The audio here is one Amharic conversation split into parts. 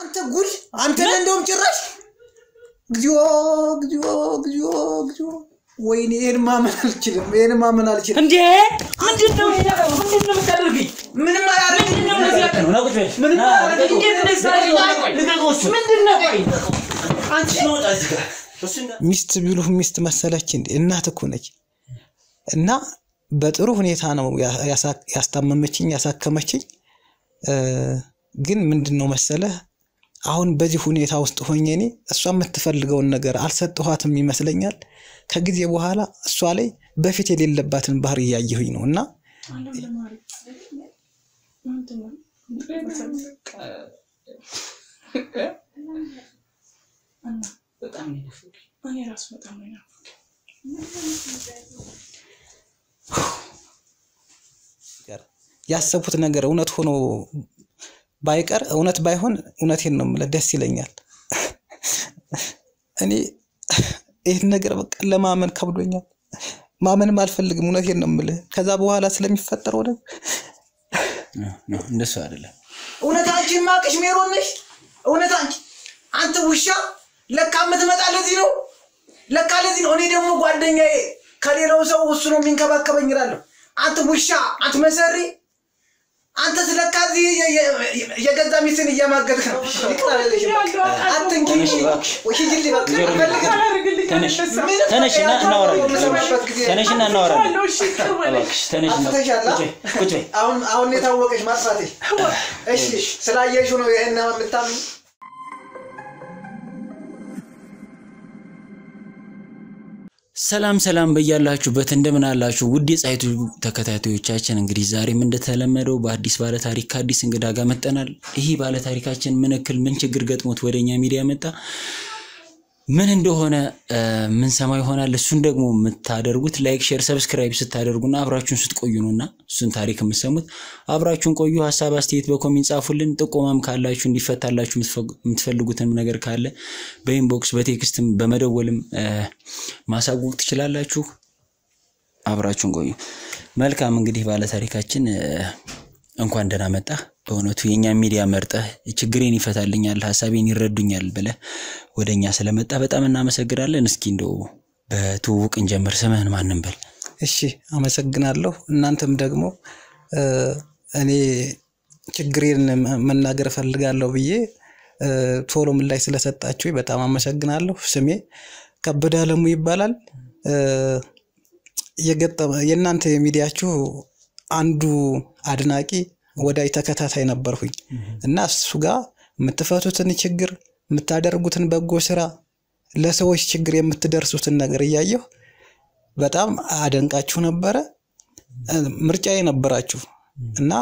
አንተ ጉድ አንተ እንደውም ጭራሽ እግዚኦ ወይኔ ይሄን ማመን አልችልም እንዴ ምንድነው የምታደርገኝ ምንም አላደርግም ምንም አንቺ ነው ታዝጋ ሚስት ቢሉህ ሚስት መሰለች እንዴ እናት እኮ ነች እና በጥሩ ሁኔታ ነው ያስታመመችኝ ያሳከመችኝ ግን ምንድነው መሰለህ አሁን በዚህ ሁኔታ ውስጥ ሆኜኔ እሷ የምትፈልገውን ነገር አልሰጠኋትም ይመስለኛል ከጊዜ በኋላ እሷ ላይ በፊት የሌለባትን ባህሪ ያየሁኝ ነውና በጣም ነው እኔ ራስ በጣም ነው ያሰብኩት ነገር እውነት ሆኖ ባይቀር እውነት ባይሆን እውነቴን ነው ማለት ደስ ይለኛል እኔ ይሄ ነገር በቃ ለማመን ከብዶኛል ማመንም አልፈልግም እውነቴን ነው ማለት ከዛ በኋላ ስለሚፈጠረው ነው እንደሱ አይደለም እውነታችን ማቅሽ ሜሮን ነሽ እውነታችን አንተ ውሻ ለካ ምትመጣ ለዚህ ነው ለካ ለዚህ ነው እኔ ደግሞ ጓደኛዬ ከሌላው ሰው እሱ ነው የሚንከባከበኝ ይላል አንተ ውሻ አንተ መሰሪ አንተ ስለካዚ የገዛ ሚስትን እያማገድክ ነው ይቅራለሽ አትንኪ ወሽጅልኝ በቃ ተነሽና እናወራለን አሁን የታወቀሽ ማጥፋትሽ እሺ ስላየሽው ነው ይሄን የምታምኑ ሰላም በእያላችሁበት እንደምን አላችሁ ውድ የጻይቱ ተከታታዮቻችን እንግዲህ ዛሬም እንደተለመደው በአዲስ ባለ ታሪክ አዲስ እንግዳ ጋር መጣናል ይሄ ባለ ታሪካችን ምን ችግር ገጥሞት ወደኛ ሚዲያ መጣ ምን እንደሆነ ምን ሰማይ ይሆናል እሱን ደግሞ የምታደርጉት ላይክ ሼር ሰብስክራይብ ስታደርጉና አብራችሁን ስትቆዩ ነውና እሱን ታሪክ የምትሰሙት አብራችሁን ቆዩ ሐሳብ አስተያየት በኮሜንት ጻፉልን ጥቆማም ካላችሁ እንዲፈታላችሁ የምትፈልጉትን ነገር ካለ በኢንቦክስ በቴክስትም በመደወልም ማሳወቅ ትችላላችሁ አብራችሁን ቆዩ መልካም እንግዲህ ባለ ታሪካችን እንኳን ደህና መጣ በእውነቱ የኛ ሚዲያ መርጠህ ችግሬን ይፈታልኛል ሐሳቤን ይረዱኛል ብለ ወደኛ ስለመጣ በጣም እናመሰግናለን እስኪ እንደው በትውውቅ እንጀምር ስምህን ማንንም በል እሺ አመሰግናለሁ እናንተም ደግሞ እኔ ችግሬን መናገር ፈልጋለሁ ብዬ ቶሎ ምላሽ ስለሰጣችሁ በጣም አመሰግናለሁ ስሜ ከበደ አለሙ ይባላል የእናንተ የሚዲያችሁ አንዱ አድናቂ ወዳይ ተከታታይ ነበርኩኝ እና እሱ ጋር የምትፈቱትን ችግር የምታደርጉትን በጎ ስራ ለሰዎች ችግር የምትደርሱትን ነገር እያየሁ በጣም አደንቃችሁ ነበር ምርጫዬ ነበራችሁ እና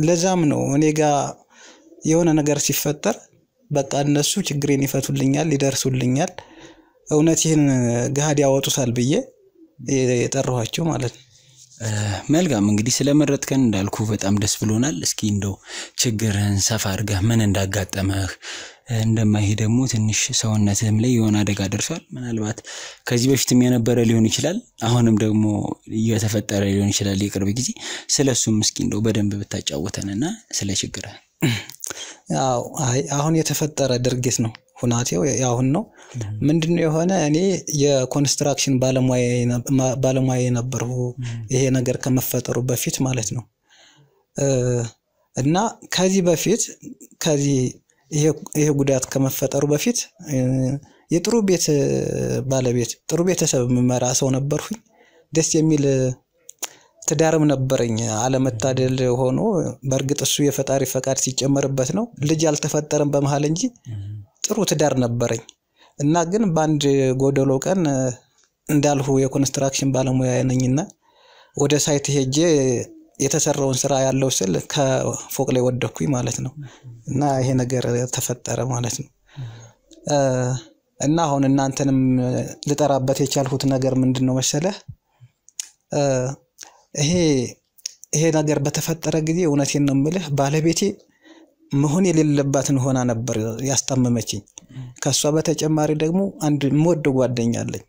ለዛም ነው እኔ ጋር የሆነ ነገር ሲፈጠር በቃ እነሱ ችግሬን ይፈቱልኛል ይደርሱልኛል እውነቴን ጋድ ያወጡታል ብዬ የጠራኋችሁ ማለት ነው መልካም እንግዲህ ስለመረጥከን እንዳልኩ በጣም ደስ ብሎናል እስኪ እንደው ችግርን ሰፋ አድርገህ ምን እንዳጋጠመህ እንደማይሄድ ደግሞ ትንሽ ሰውነትህም ላይ የሆነ አደጋ ደርሷል ምናልባት ከዚህ በፊትም የነበረ ሊሆን ይችላል አሁንም ደግሞ እየተፈጠረ ሊሆን ይችላል የቅርብ ጊዜ ስለሱም እስኪ እንደው በደንብ ብታጫውተንና ስለ ችግርህ ያው አሁን የተፈጠረ ድርጊት ነው ሁናቴው ያሁን ነው ምንድነው የሆነ እኔ የኮንስትራክሽን ባለሙያ ነበርኩ ይሄ ነገር ከመፈጠሩ በፊት ማለት ነው እና ከዚህ በፊት ይሄ ጉዳት ከመፈጠሩ በፊት የጥሩ ቤት ባለቤት ጥሩ ቤተሰብ መመራ ሰው ነበርኩኝ ደስ የሚል ትዳርም ነበርኝ አለመታደል ሆኖ በርግጥ እሱ የፈጣሪ ፈቃድ ሲጨመርበት ነው ልጅ አልተፈጠረም በመሃል እንጂ ጥሩ ትዳር ነበርኝ እና ግን ባንድ ጎደሎ ቀን እንዳልሁ የኮንስትራክሽን ባለሙያ ነኝና ወደ ሳይት ሄጄ የተሰራውን ስራ ያለው ስል ከፎቅ ላይ ወደኩኝ ማለት ነው እና ይሄ ነገር ተፈጠረ ማለት ነው እና አሁን እናንተንም ልጠራበት የቻልሁት ነገር ምንድነው መሰለህ ይሄ ነገር በተፈጠረ ጊዜ እውነቴን ነው የምልህ ባለቤቴ መሆን የሌለባትን ሆና ነበር ያስታመመችኝ ከሷ በተጨማሪ ደግሞ አንድ ሞደው ጓደኛ አለኝ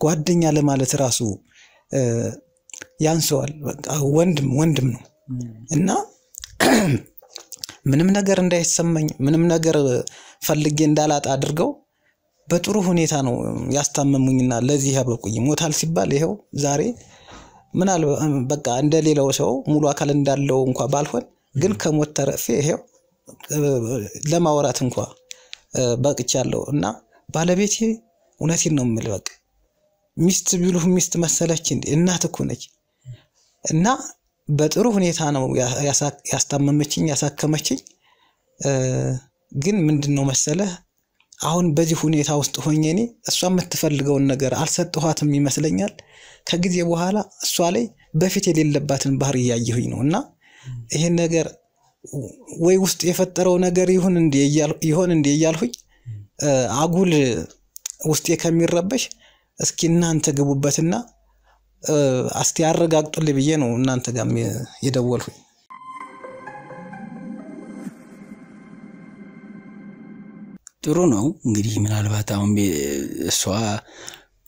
ጓደኛ ለማለት ራሱ ያንሰዋል በቃ ወንድም ነው እና ምንም ነገር እንዳይሰማኝ ምንም ነገር ፈልጌ እንዳላጣ አድርገው በጥሩ ሁኔታ ነው ያስታመሙኝና ለዚህ ያበቁኝ። ሞታል ሲባል ይሄው ዛሬ ምናልባት በቃ እንደሌላው ሰው ሙሉ አካል እንዳለው እንኳን ባልሆን ግን ከሞት ተረፌ ይሄው ለማውራት እንኳን በቅቻለሁ። እና ባለቤቴ እውነቴን ነው የምልህ በቃ ሚስት ቢሉህ ሚስት መሰለች እንዴ እናት እኮ ነች። እና በጥሩ ሁኔታ ነው ያስታመመችኝ ያሳከመችኝ። ግን ምንድነው መሰለህ አሁን በዚህ ሁኔታ ውስጥ ሆኜ እኔ እሷ የምትፈልገውን ነገር አልሰጠኋትም ይመስለኛል። ከጊዜ በኋላ እሷ ላይ በፊት የሌለባትን ባህሪ ያየሁኝ ነውና ይሄን ነገር ወይ ውስጥ የፈጠረው ነገር ይሁን እንደ እያልሁኝ አጉል ውስጥ ከሚረበሽ እስኪ እናንተ ግቡበትና አስቲ ያረጋግጡልኝ ብዬ ነው እናንተ ጋር የደወልኩኝ። ጥሩ ነው እንግዲህ ምናልባት አሁን እሷ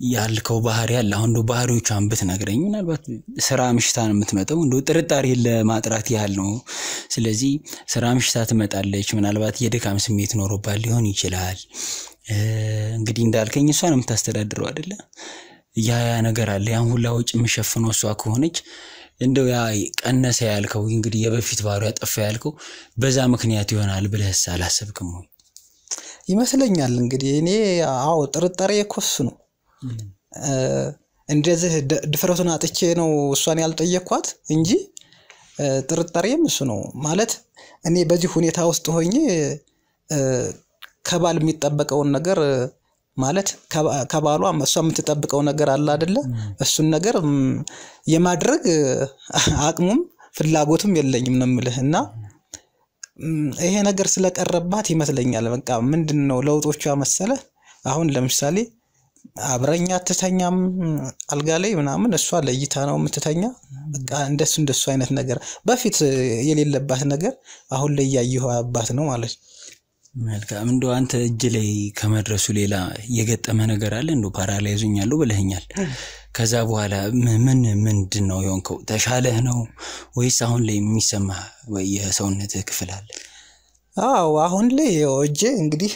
ያልከው ባህሪ ያለ አሁን ነው ባህሪዎቿን ብትነግረኝ ምናልባት ስራ ምሽታን የምትመጣው እንደው ጥርጣሬ ለማጥራት ያህል ነው። ስለዚህ ስራ ምሽታ ትመጣለች ምናልባት የድካም ስሜት ኖሮባት ሊሆን ይችላል። እንግዲህ እንዳልከኝ እሷ ነው የምታስተዳድረው አይደለ? ያ ነገር አለ ያን ሁላ ወጪ የምሸፍነው እሷ ከሆነች እንደው ያ ቀነሰ ያልከው እንግዲህ የበፊት ባህሪው ያጠፋ ያልከው በዛ ምክንያት ይሆናል ብለህስ አላሰብክም ወይ? ይመስለኛል እንግዲህ እኔ አዎ ጥርጣሬ እኮስ ነው እንደዚህ ድፍረቱን አጥቼ ነው እሷን ያልጠየቅኳት እንጂ ጥርጣሬም እሱ ነው ማለት እኔ በዚህ ሁኔታ ውስጥ ሆኜ ከባል የሚጠበቀውን ነገር ማለት ከባሏ እሷ የምትጠብቀው ነገር አለ አይደለ? እሱን ነገር የማድረግ አቅሙም ፍላጎቱም የለኝም ነው የምልህና ይሄ ነገር ስለቀረባት ይመስለኛል በቃ ምንድነው ለውጦቿ መሰለ አሁን ለምሳሌ አብረኛ ተተኛም አልጋ ላይ ምናምን እሷ ለይታ ነው የምትተኛ በቃ እንደሱ አይነት ነገር በፊት የሌለባት ነገር አሁን ላይ ያየኋባት ነው ማለት ነው። መልካም እንደው አንተ እጅ ላይ ከመድረሱ ሌላ የገጠመ ነገር አለ? እንደው ፓራላይዙኛል ብለህኛል። ከዛ በኋላ ምንድነው የሆንከው? ተሻለህ ነው ወይስ አሁን ላይ የሚሰማ ወይ የሰውነት ክፍል አለ? አዎ አሁን ላይ እጄ እንግዲህ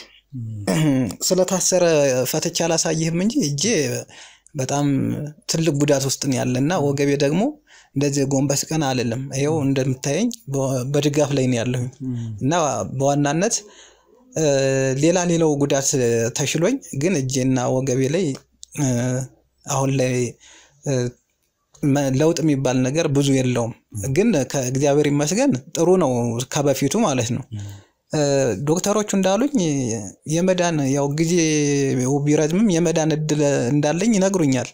ስለታሰረ ፈተቻ ላሳይህም እንጂ እጄ በጣም ትልቅ ጉዳት ውስጥ ነው ያለና ወገቤ ደግሞ እንደዚህ ጎንበስ ቀና አይደለም። ይሄው እንደምታየኝ በድጋፍ ላይ ነው ያለሁኝ እና በዋናነት ሌላው ጉዳት ተሽሎኝ ግን እጄና ወገቤ ላይ አሁን ላይ ለውጥ የሚባል ነገር ብዙ የለውም። ግን ከእግዚአብሔር ይመስገን ጥሩ ነው ከበፊቱ ማለት ነው። ዶክተሮቹ እንዳሉኝ የመዳን ያው ጊዜ ቢረዝምም የመዳን እድል እንዳለኝ ይነግሩኛል።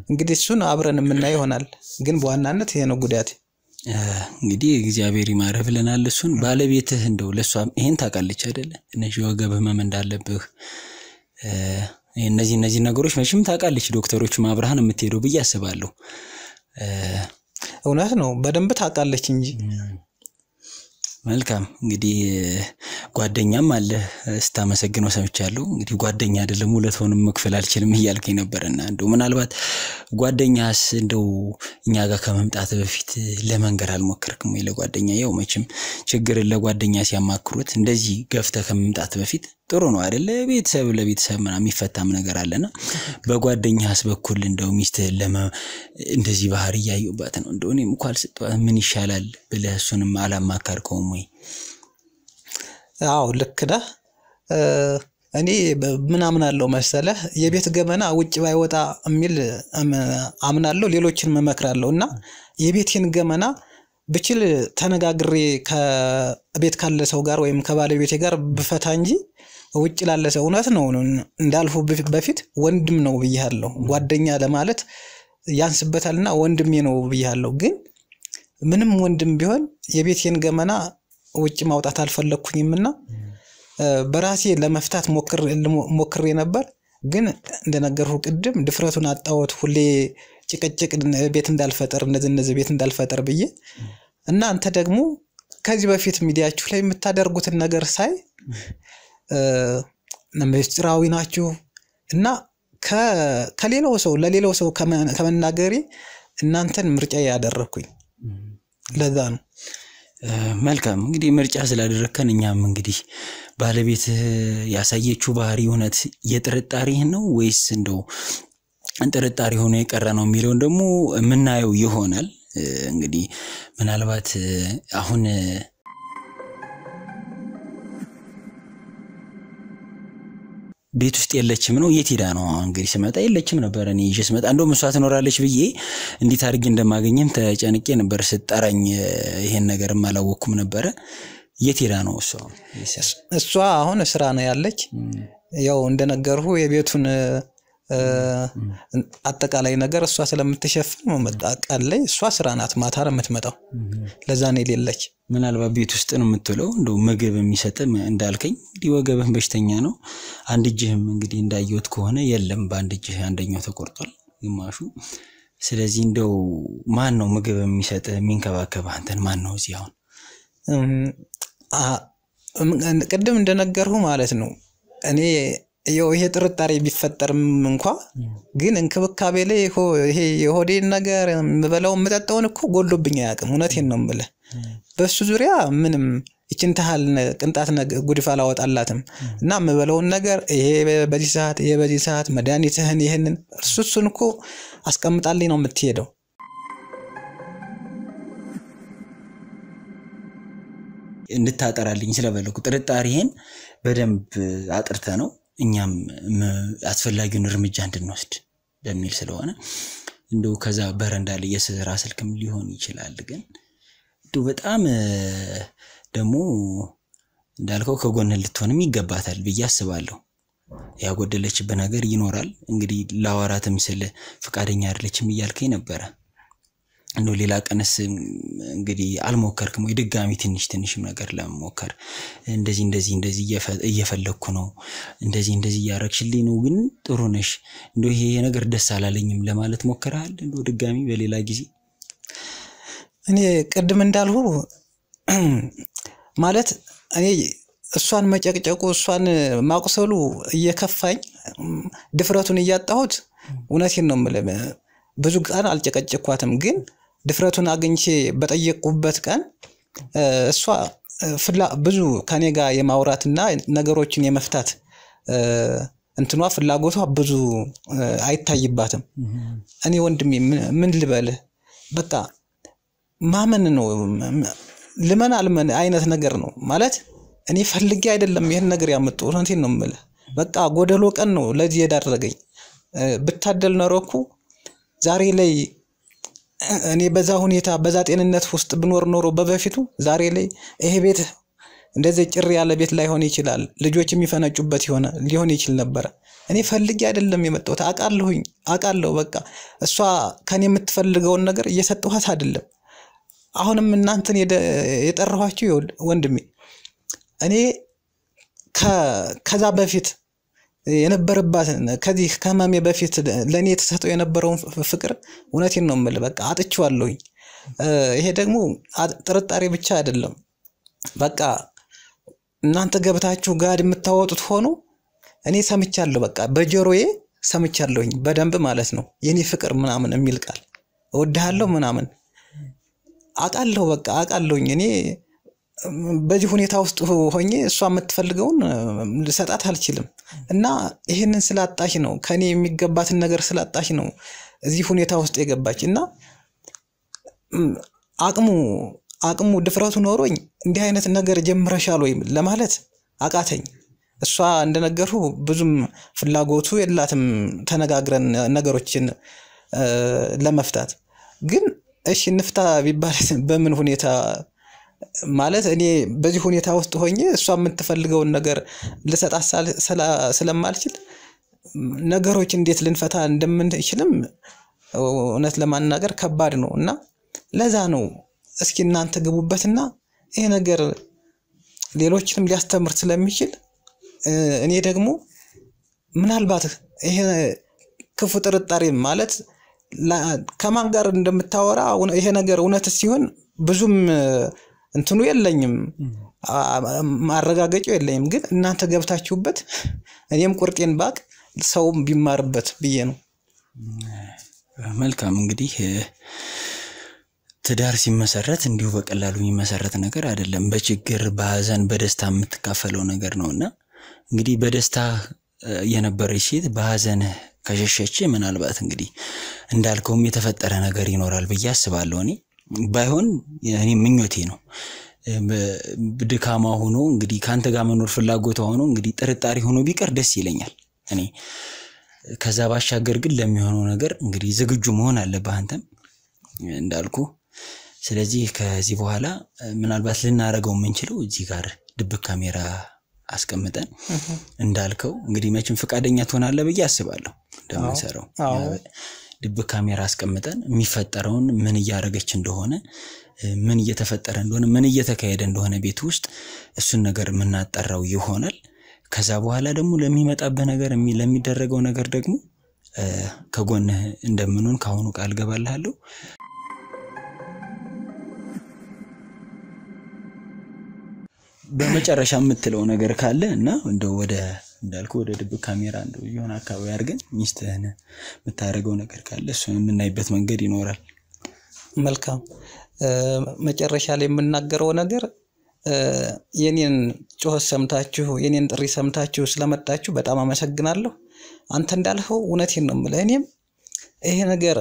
እንግዲህ እሱን አብረን የምናይ ይሆናል። ግን በዋናነት ይሄ ነው ጉዳት። እንግዲህ እግዚአብሔር ይማረህ ብለናል። እሱን ባለቤትህ እንደው ለሷ ይሄን ታውቃለች አይደለ? እነዚህ ወገብ ህመም እንዳለብህ እነዚህ ነገሮች መቼም ታውቃለች። ዶክተሮቹ ማብራሃን የምትሄደው ብዬ አስባለሁ። እውነት ነው በደንብ ታውቃለች እንጂ መልካም እንግዲህ ጓደኛም አለ ስታመሰግነው ሰምቻለሁ። እንግዲህ ጓደኛ አይደለም ሁለቱንም መክፈል አልችልም እያልከኝ ነበርና እንደው ምናልባት ጓደኛስ እንደው እኛ ጋር ከመምጣት በፊት ለመንገር አልሞከርክም ወይ? ለጓደኛ ያው መቼም ችግር ለጓደኛ ሲያማክሩት እንደዚህ ገፍተ ከመምጣት በፊት ጥሩ ነው አይደለ? ቤተሰብ ለቤተሰብ ምናምን የሚፈታም ነገር አለና በጓደኛስ በኩል እንደው ሚስት እንደዚህ ባህሪ ያዩባት ነው እንደው እኔም እንኳን ስጧት ምን ይሻላል ብለህ እሱንም አላማከርከውም ወይ? አዎ ልክ ነህ። እኔ ምን አምናለሁ መሰለህ የቤት ገመና ውጭ ባይወጣ የሚል አምናለሁ። ሌሎችን መመክራለሁና የቤቴን ገመና ብችል ተነጋግሬ ከቤት ካለ ሰው ጋር ወይም ከባለቤቴ ጋር ብፈታ እንጂ ውጭ ላለ ሰው እውነት ነው እንዳልሁ በፊት ወንድም ነው ብያለሁ። ጓደኛ ለማለት ያንስበታልና ወንድሜ ነው ብያለሁ። ግን ምንም ወንድም ቢሆን የቤቴን ገመና ውጭ ማውጣት አልፈለኩኝምና በራሴ ለመፍታት ሞክሬ ነበር። ግን እንደነገርሁ ቅድም ድፍረቱን አጣሁት። ሁሌ ጭቅጭቅ ቤት እንዳልፈጠር እነዚህ ቤት እንዳልፈጠር ብዬ እና አንተ ደግሞ ከዚህ በፊት ሚዲያችሁ ላይ የምታደርጉትን ነገር ሳይ ምስጢራዊ ናችሁ እና ከሌላው ሰው ለሌላው ሰው ከመናገሬ እናንተን ምርጫ ያደረኩኝ ለዛ ነው። መልካም እንግዲህ ምርጫ ስላደረከን እኛም እንግዲህ ባለቤት ያሳየችው ባህሪ እውነት የጥርጣሬ ነው ወይስ እንደው ጥርጣሬ ሆኖ የቀረ ነው የሚለውን ደግሞ ምናየው ይሆናል እንግዲህ ምናልባት አሁን ቤት ውስጥ የለችም ነው የት ሄዳ ነው እንግዲህ ስመጣ የለችም ነበር እኔ ይዤ ስመጣ እንደውም እሷ ትኖራለች ብዬ እንዴት አድርጌ እንደማገኘም ተጨንቄ ነበር ስጠራኝ ይሄን ነገርም አላወኩም ነበር የት ሄዳ ነው እሷ አሁን ስራ ነው ያለች ያው እንደነገርሁ የቤቱን አጠቃላይ ነገር እሷ ስለምትሸፍን መጣቃል ላይ እሷ ስራ ናት ማታ የምትመጣው ለዛ ነው የሌለች ምናልባት ቤት ውስጥ ነው የምትለው እንደው ምግብ የሚሰጥ እንዳልከኝ ዲወገብህ በሽተኛ ነው አንድ እጅህም እንግዲህ እንዳይወት ከሆነ የለም በአንድ እጅህ አንደኛው ተቆርጧል ግማሹ ስለዚህ እንደው ማን ነው ምግብ የሚሰጥ የሚንከባከብ አንተን ማን ነው እዚህ አሁን ቅድም እንደነገርሁ ማለት ነው እኔ ይሄ ጥርጣሬ ቢፈጠርም እንኳን ግን እንክብካቤ ላይ ይሄ የሆዴን ነገር ምበላው መጣጣውን እኮ ጎልዶብኛ ያቀም እውነቴን ነው የምልህ በሱ ዙሪያ ምንም እቺን ተሃል ቅንጣት ጉድፍ አላወጣላትም እና ምበላውን ነገር ይሄ በዚህ ሰዓት መድኃኒትህን ይሄንን እሱን እኮ አስቀምጣልኝ ነው የምትሄደው እንድታጠራልኝ ስለበለኩ ጥርጣሬን በደንብ አጥርተ ነው እኛም አስፈላጊውን እርምጃ እንድንወስድ በሚል ስለሆነ እንደው ከዛ በረንዳ ላይ የስራ ስልክም ሊሆን ይችላል ግን እንደው በጣም ደሞ እንዳልከው ከጎን ልትሆንም ይገባታል ብዬ አስባለሁ ያጎደለችበት ነገር ይኖራል እንግዲህ ላወራትም ስለ ፍቃደኛ አይደለችም ይያልከኝ ነበር እንደው ሌላ ቀንስ እንግዲህ አልሞከርኩም ወይ ድጋሚ ትንሽም ነገር ለመሞከር እንደዚህ እየፈለኩ ነው እንደዚህ ያረክሽልኝ ነው ግን ጥሩ ነሽ እንደው ይሄ ነገር ደስ አላለኝም ለማለት ሞከራል እንደው ድጋሚ በሌላ ጊዜ እኔ ቀድም እንዳልሁ ማለት እኔ እሷን መጨቅጨቁ እሷን ማቁሰሉ እየከፋኝ ድፍረቱን እያጣሁት እውነቴን ነው የምልህ ብዙ ቀን አልጨቀጨኳትም ግን ድፍረቱን አግኝቼ በጠየቁበት ቀን እሷ ብዙ ከኔ ጋር የማውራትና ነገሮችን የመፍታት እንትኗ ፍላጎቷ ብዙ አይታይባትም እኔ ወንድሜ ምን ልበልህ በቃ ማመን ነው ለምን አይነት ነገር ነው ማለት እኔ ፈልጌ አይደለም ይሄን ነገር ያመጣው እንትን ነው የምልህ በቃ ጎደሎ ቀን ነው ለዚህ የዳረገኝ ብታደል ነሮኩ ዛሬ ላይ እኔ በዛ ሁኔታ በዛ ጤንነት ውስጥ ብኖር ኖሮ በበፊቱ ዛሬ ላይ ይሄ ቤት እንደዚህ ጭር ያለ ቤት ላይ ሆነ ይችላል ልጆች የሚፈነጩበት ሊሆን ይችላል ነበር እኔ ፈልጌ አይደለም የመጣሁት አቃለሁ በቃ እሷ ከኔ የምትፈልገውን ነገር እየሰጠኋት አይደለም አሁንም እናንተን የጠራኋችሁ ወንድሜ እኔ ከዛ በፊት የነበረባት ከዚህ ከማሜ በፊት ለኔ ተሰጠው የነበረው ፍቅር እውነቴን ነው የምልህ በቃ አጥቼዋለሁኝ ይሄ ደግሞ ጥርጣሬ ብቻ አይደለም በቃ እናንተ ገብታችሁ ጋር የምታወጡት ሆኖ እኔ ሰምቻለሁ በቃ በጆሮዬ ሰምቻለሁኝ በደንብ ማለት ነው የኔ ፍቅር ምናምን የሚል ቃል እወድሃለሁ ምናምን አቃለሁ በቃ አቃለሁኝ እኔ በዚህ ሁኔታ ውስጥ ሆኜ እሷ የምትፈልገውን ልሰጣት አልችልም እና ይሄንን ስላጣሽ ነው ከኔ የሚገባትን ነገር ስላጣሽ ነው እዚህ ሁኔታ ውስጥ የገባች እና አቅሙ ድፍረቱ ኖሮኝ እንዲህ አይነት ነገር ጀምረሻል ወይ ለማለት አቃተኝ እሷ እንደነገርሁ ብዙም ፍላጎቱ የላትም ተነጋግረን ነገሮችን ለመፍታት ግን እሺ እንፍታ ቢባል በምን ሁኔታ ማለት እኔ በዚህ ሁኔታ ውስጥ ሆኜ እሷ የምትፈልገውን ነገር ልሰጣት ስለማልችል ነገሮች እንዴት ልንፈታ እንደምንችልም እውነት ለማናገር ከባድ ነው እና ለዛ ነው እስኪ እናንተ ግቡበትና ይሄ ነገር ሌሎችንም ሊያስተምር ስለሚችል እኔ ደግሞ ምናልባት ይሄ ክፉ ጥርጣሬ ማለት ከማን ጋር እንደምታወራ ይሄ ነገር እውነት ሲሆን ብዙም እንትኑ የለኝም ማረጋገጫው የለኝም ግን እናንተ ገብታችሁበት እኔም ቁርጤን ባቅ ሰውም ቢማርበት ብዬ ነው መልካም እንግዲህ ትዳር ሲመሰረት እንዲሁ በቀላሉ የሚመሰረት ነገር አይደለም በችግር በሐዘን በደስታ የምትካፈለው ነገር ነውና እንግዲህ በደስታ የነበረች ሴት በሐዘን ከሸሸች ምናልባት እንግዲህ እንዳልከውም የተፈጠረ ነገር ይኖራል ብዬ አስባለሁ እኔ ባይሆን እኔ ምኞቴ ነው በድካማ ሆኖ እንግዲህ ካንተ ጋር መኖር ፍላጎቷ ሆኖ እንግዲህ ጥርጣሪ ሆኖ ቢቀር ደስ ይለኛል እኔ ከዛ ባሻገር ግን ለሚሆነው ነገር እንግዲህ ዝግጁ መሆን አለበት አንተም እንዳልኩ ስለዚህ ከዚህ በኋላ ምናልባት ልናረጋው የምንችለው እዚህ ጋር ድብቅ ካሜራ አስቀምጠን እንዳልከው እንግዲህ መቼም ፍቃደኛ ትሆናለህ ብዬ አስባለሁ እንደምንሰራው ድብቅ ካሜራ አስቀምጠን የሚፈጠረውን ምን ያረጋች እንደሆነ ምን እየተፈጠረ እንደሆነ ምን እየተካሄደ እንደሆነ ቤት ውስጥ እሱን ነገር ምናጣራው ይሆናል ከዛ በኋላ ደግሞ ለሚመጣበት ነገር ለሚደረገው ነገር ደግሞ ከጎንህ እንደምንሆን ካሁኑ ቃል ገባልሃለሁ በመጨረሻ የምትለው ነገር ካለ እና እንደው ወደ እንዳልኩ ወደ ድብቅ ካሜራ እንደው ይሆን አካባቢ አድርገን ሚስትህን የምታረገው ነገር ካለ እሱን የምናይበት መንገድ ይኖራል መልካም መጨረሻ ላይ የምናገረው ነገር የኔን ጮህ ሰምታችሁ የኔን ጥሪ ሰምታችሁ ስለመጣችሁ በጣም አመሰግናለሁ አንተ እንዳልኸው እውነቴን ነው የምልህ እኔም ይሄ ነገር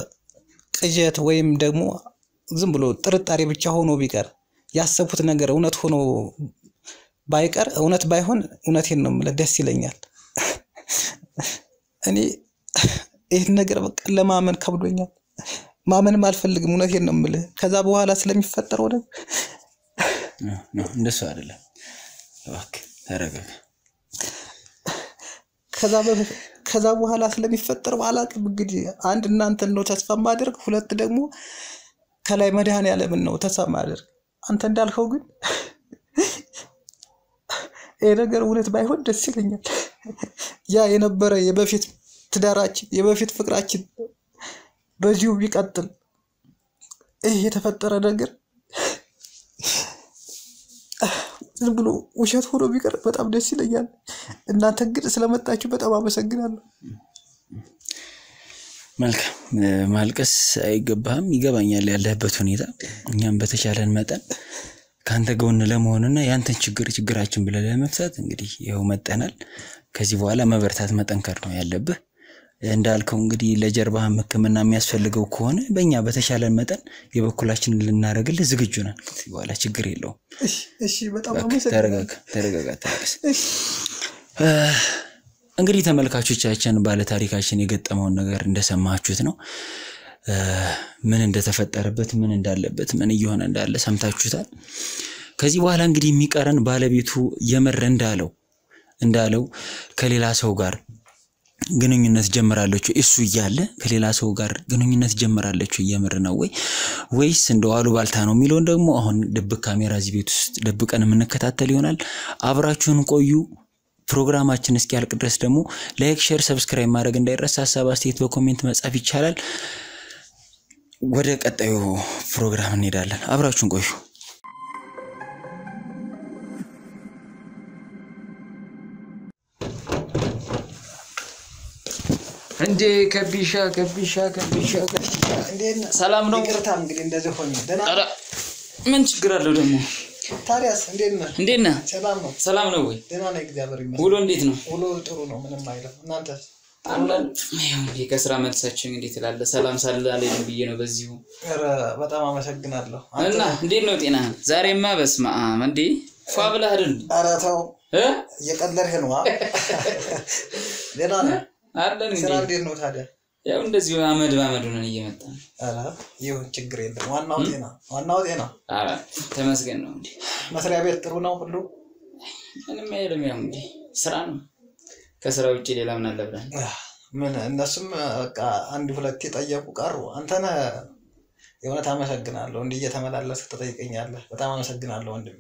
ቅጀት ወይም ደግሞ ዝም ብሎ ጥርጣሬ ብቻ ሆኖ ቢቀር ያሰብኩት ነገር እውነት ሆኖ ባይቀር እውነት ባይሆን እውነቴን ነው የምልህ ደስ ይለኛል እኔ ይሄ ነገር በቃ ለማመን ከብዶኛል ማመንም አልፈልግም እውነቴን ነው የምልህ ከዛ በኋላ ስለሚፈጠረው ነገር እንደሱ አይደለም እባክህ ተረጋጋ ከዛ በኋላ ስለሚፈጠረው አላቅም እንግዲህ አንድ እናንተን ነው ተስፋ ማድረግ ሁለት ደግሞ ከላይ መድኃኒዓለምን ነው ተስፋ ማድረግ አንተ እንዳልከው ግን ይሄ ነገር እውነት ባይሆን ደስ ይለኛል ያ የነበረ የበፊት ትዳራችን የበፊት ፍቅራችን በዚሁ ቢቀጥል ይሄ የተፈጠረ ነገር ዝም ብሎ ውሸት ሆኖ ቢቀር በጣም ደስ ይለኛል እናንተ ግን ስለመጣችሁ በጣም አመሰግናለሁ መልካም ማልቀስ አይገባም ይገባኛል ያለህበት ሁኔታ እኛም በተቻለን መጠን ካንተ ጎን ለመሆንና ያንተን ችግራችን ብለን ለመፍታት እንግዲህ ይሄው መጠናል ከዚህ በኋላ መበርታት መጠንከር ነው ያለብህ እንዳልከው እንግዲህ ለጀርባህ ህክምና የሚያስፈልገው ከሆነ በእኛ በተቻለን መጠን የበኩላችንን ልናረግልህ ዝግጁ ነን ከዚህ በኋላ ችግር የለውም እሺ በጣም አመሰግናለሁ ተረጋጋ እንግዲህ ተመልካቾቻችን ባለ ታሪካችን የገጠመውን ነገር እንደሰማችሁት ነው ምን እንደተፈጠረበት ምን እንዳለበት ምን እየሆነ እንዳለ ሰምታችሁታል ከዚህ በኋላ እንግዲህ የሚቀረን ባለቤቱ የመረ እንዳለው ከሌላ ሰው ጋር ግንኙነት ጀምራለች እሱ ይያለ ከሌላ ሰው ጋር ግንኙነት ጀምራለች የምር ነው ወይስ እንደው አሉባልታ ነው የሚለው ደግሞ አሁን ድብቅ ካሜራ እዚህ ቤት ውስጥ ደብቀን የምንከታተል ይሆናል አብራችሁን ቆዩ ፕሮግራማችን እስኪያልቅ ድረስ ደግሞ ላይክ ሼር ሰብስክራይብ ማድረግ እንዳይረሳ ሐሳብ አስተያየት በኮሜንት መጻፍ ይቻላል ወደ ቀጣዩ ፕሮግራም እንሄዳለን አብራችሁን ቆዩ እንዴ ከቢሻ እንዴ ሰላም ነው ይቅርታ እንግዲህ እንደዚህ ሆኜ ደና ምን ችግር አለው ደግሞ ታዲያስ እንዴት ነህ ሰላም ነው ወይ ደና ነኝ እግዚአብሔር ይመስገን ውሎ እንዴት ነው ውሎ ጥሩ ነው ምንም አይደለም እናንተ አላል ይሄ ከስራ መልሳችን እንዴት ይላል ሰላም ሳላለኝ ብዬ ነው በዚሁ ኧረ በጣም አመሰግናለሁ እና እንዴት ነው ጤና ዛሬማ በስማ እንዴ ፋብላ አይደል ኧረ ተው እየቀለድህ ነው ደና ነህ አለን እንዴ እንዴት ነው ታዲያ ያው እንደዚህ አመድ ባመዱን እየመጣ ኧረ ይሁን ችግር የለም ዋናው ጤና ኧረ ተመስገን ነው እንዴ መስሪያ ቤት ጥሩ ነው ሁሉ ምንም አይደለም ያው እንዴ ስራ ነው ከስራ ውጪ ሌላ ምን አለ ብለን ምን እነሱም በቃ አንድ ሁለት የጠየቁ ቀሩ አንተና የሆነ ታመሰግናለሁ እንዴ እየተመላለስክ ተጠይቀኛለህ በጣም አመሰግናለሁ ወንድም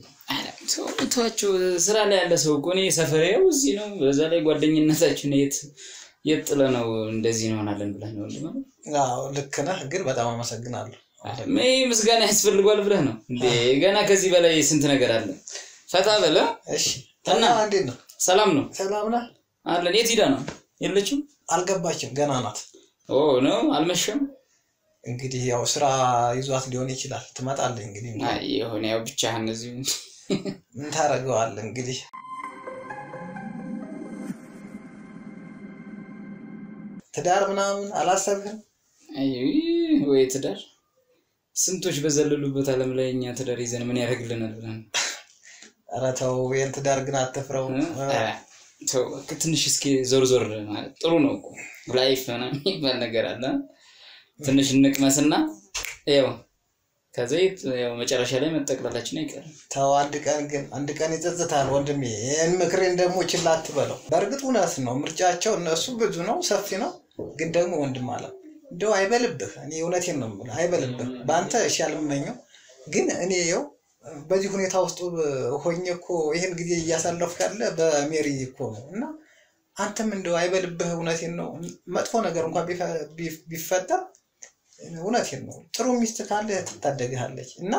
ሰው ተዋቸው ስራ ላይ ያለ ሰው ቆኔ ሰፈሬው እዚህ ነው በዛ ላይ ጓደኝነታችን የጥለነው እንደዚህ እንሆናለን ብለን ነው እንዴ ማለት አዎ ልክ ነህ ግን በጣም አመሰግናለሁ ምን ምስጋና ያስፈልጋል ብለህ ነው እንዴ ገና ከዚህ በላይ ስንት ነገር አለ ፈታ በለ እሺ እና እንዴት ነው ሰላም ነው አለን የት ሄዳ ነው የለችም አልገባችም ገና ናት ነው አልመሸም እንግዲህ ያው ስራ ይዟት ሊሆን ይችላል ትመጣለህ እንግዲህ አይ የሆነ ያው ብቻህን እዚህ ምን ታረጋዋለህ እንግዲህ ትዳር ምናምን አላሰብህም አይ ወይ ትዳር ስንቶች በዘለሉበት ዓለም ላይ እኛ ትዳር ይዘን ምን ያደርግልናል ብለን ኧረ ተው የን ትዳር ግን አትፍረው ተው ትንሽ እስኪ ዞር ማለት ጥሩ ነው እኮ ላይፍ ምናምን ይባል ነገር አለ ትንሽ እንቅመስና ያው ከዘይት ያው መጨረሻ ላይ መጠቅለላችን አይቀርም ተው አንድ ቀን ይጸጽታል ወንድሜ ይሄን ምክሬን ደግሞ ችላ አትበለው በርግጥ እውነት ነው ምርጫቸው እነሱ ብዙ ነው ሰፊ ነው ግን ደግሞ ወንድም አለ እንደው አይበልብህ እኔ እውነቴን ነው የምልህ አይበልብህ ባንተ እሺ አልመኘው ግን እኔ ያው በዚህ ሁኔታ ውስጥ ሆኜ እኮ ይሄን ጊዜ እያሳለፍኩ ያለ በሜሪ እኮ ነው እና አንተም እንደው አይበልብህ እውነቴን ነው መጥፎ ነገር እንኳን ቢፈጠር እውነቴን ነው ጥሩ ሚስት ካለ ትታደግሃለች እና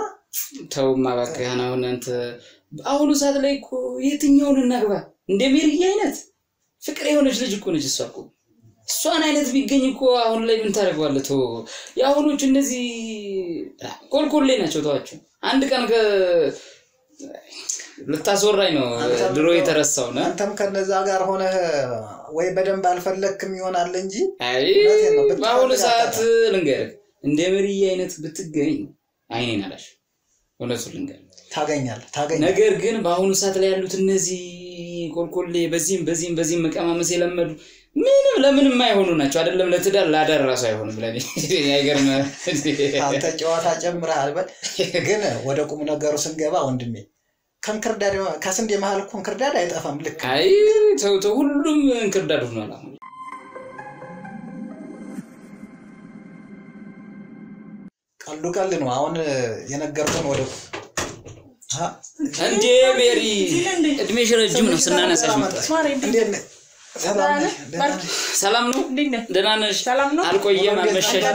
ተውማ ባከህ አሁን አንተ አሁን ሰዓት ላይ እኮ የትኛውን እናግባ እንደ ሜሪ አይነት ፍቅር የሆነች ልጅ እኮ ነች እሷን አይነት ቢገኝ እኮ አሁን ላይ ምን ታደርጋለህ ተው ያሁኖች እነዚህ ኮልኮሌ ናቸው ተዋቸው አንድ ቀን ልታስወራኝ ነው ድሮ የተረሳው ነው አንተም ከነዛ ጋር ሆነ ወይ በደንብ አልፈለክም ይሆናል እንጂ አይ ባሁን ሰዓት ልንገርህ እንደ ሜሪ አይነት ብትገኝ አይኔን አላሽ ወለሱ ልንገርህ ታገኛለህ ነገር ግን ባሁን ሰዓት ላይ ያሉት እነዚህ ኮልኮሌ በዚህም መቀማመስ የለመዱ ምንም ለምንም የማይሆኑ ናቸው አይደለም ለትዳር ላዳር ራሱ አይሆንም ብለኝ ያይገርም አንተ ጨዋታ ጨምረሃል በል ግን ወደ ቁም ነገሩ ስንገባ ወንድሜ ከንክርዳድ ከስንዴ መሃል ኮንክርዳድ አይጠፋም ልክ አይ ተው ሁሉም እንክርዳድ ሆኗል አሁን ቀልዱ ነው አሁን የነገርኩን ወደ እንዴ ሜሪ እድሜሽ ረጅም ነው ስናነሳሽ እንዴ ሰላም ነው ደህና ነሽ አልቆየም አልመሸሽ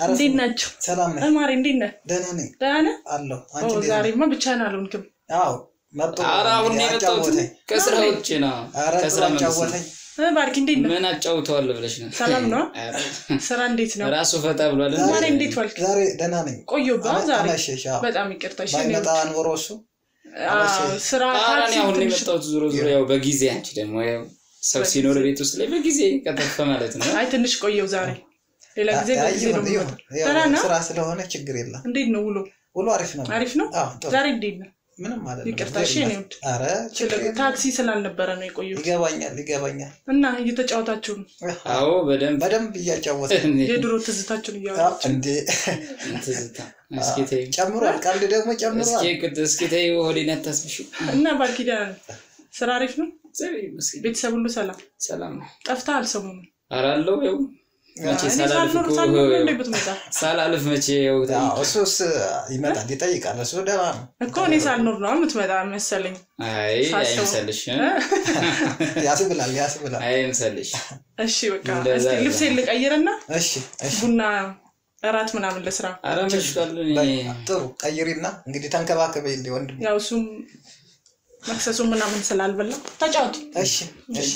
እንዴት ናችሁ ሰላም ነኝ ማሪ እንዴት ነህ ደህና ነኝ አለሁ አንቺ ዛሬማ ብቻህን አልሆንክም አዎ መጥቶ አሁን የመጣሁት ከስራ ውጪ ነው ከስራ ጫወተኝ ባርኪ እንዴት ነህ ምን አጫውተዋል ብለሽ ነው ሰላም ነው ስራ እንዴት ነው ራሱ ፈታ ብሏል ማሪ እንዴት ዋልክ ዛሬ ደህና ነኝ ቆየሁባ ዛሬ በጣም ይቅርታሽ ባይመጣ አንወሮሱ ስራ አራኒ አሁን የመጣሁት ዙሮ ያው በጊዜ አንቺ ደግሞ ያው ሰው ሲኖር ቤት ውስጥ ላይ በጊዜ ከተፈ ማለት ነው አይ ትንሽ ቆየው ዛሬ ሌላ ጊዜ በጊዜ ነው ስራ ስለሆነ ችግር የለም እንዴት ነው ውሎ አሪፍ ነው ዛሬ እንዴት ነው ምንም ማለት ነው ይቅርታሽ ነው አረ ታክሲ ስላልነበረ ነው የቆየው ይገባኛል እና እየተጫወታችሁ ነው አዎ በደንብ እያጫወተ የድሮ ትዝታችሁን እያወራችሁ እንዴ ትዝታ እስኪ ጨምሯል ቀልድ ደግሞ ጨምሯል እስኪ ተይው ሆዴን አታስብሽ እና ባርኪዳ ስራ አሪፍ ነው ቤተሰብ ሁሉ ሰላም ጠፍተሃል ሰሞኑን አራለው ያው መቼ ሳላልፍ መቼ ያው እሱስ ይመጣል ይጠይቃል እሱ ደህና ነው እኮ እኔ ሳልኖር ነው የምትመጣ መሰለኝ አይ አይምሰልሽ ያስብላል አይምሰልሽ እሺ በቃ እስኪ ልብሴን ልቀይርና እሺ ቡና እራት ምናምን ለስራ አራመሽካል ጥሩ ቀይሪና እንግዲህ ተንከባከበኝ ወንድም ያው እሱም መክሰሱ ምናምን ስላልበላ ተጫውት እሺ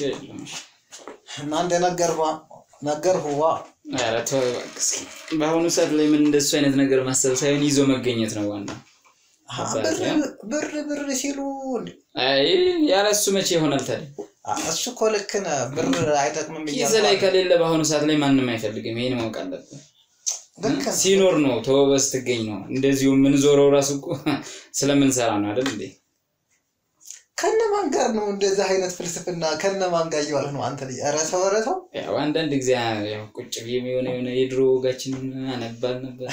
እና ነገርሁዋ ኧረ ተው በአሁኑ ሰዓት ላይ ምን እንደሱ አይነት ነገር ማሰብ ሳይሆን ይዞ መገኘት ነው ዋናው ብር ሲሉ አይ ያለሱ መቼ ይሆናል ታዲያ እሱ እኮ ልክ ነህ ብር አይጠቅምም ይዘ ላይ ከሌለ በአሁኑ ሰዓት ላይ ማንንም አይፈልግም ይሄን ማወቅ አለበት ሲኖር ነው ተወበስ ትገኝ ነው እንደዚሁ ምን ዞረው ራሱ እኮ ስለምን ሰራ ነው አይደል እንዴ ከነማን ጋር ነው እንደዛ አይነት ፍልስፍና ከነማን ጋር ይዋል ነው አንተ ልጅ አረሰው ያው አንዳንድ ጊዜ ያው ቁጭ ብዬ የሆነ የድሮ ጋችን አነባል ነበር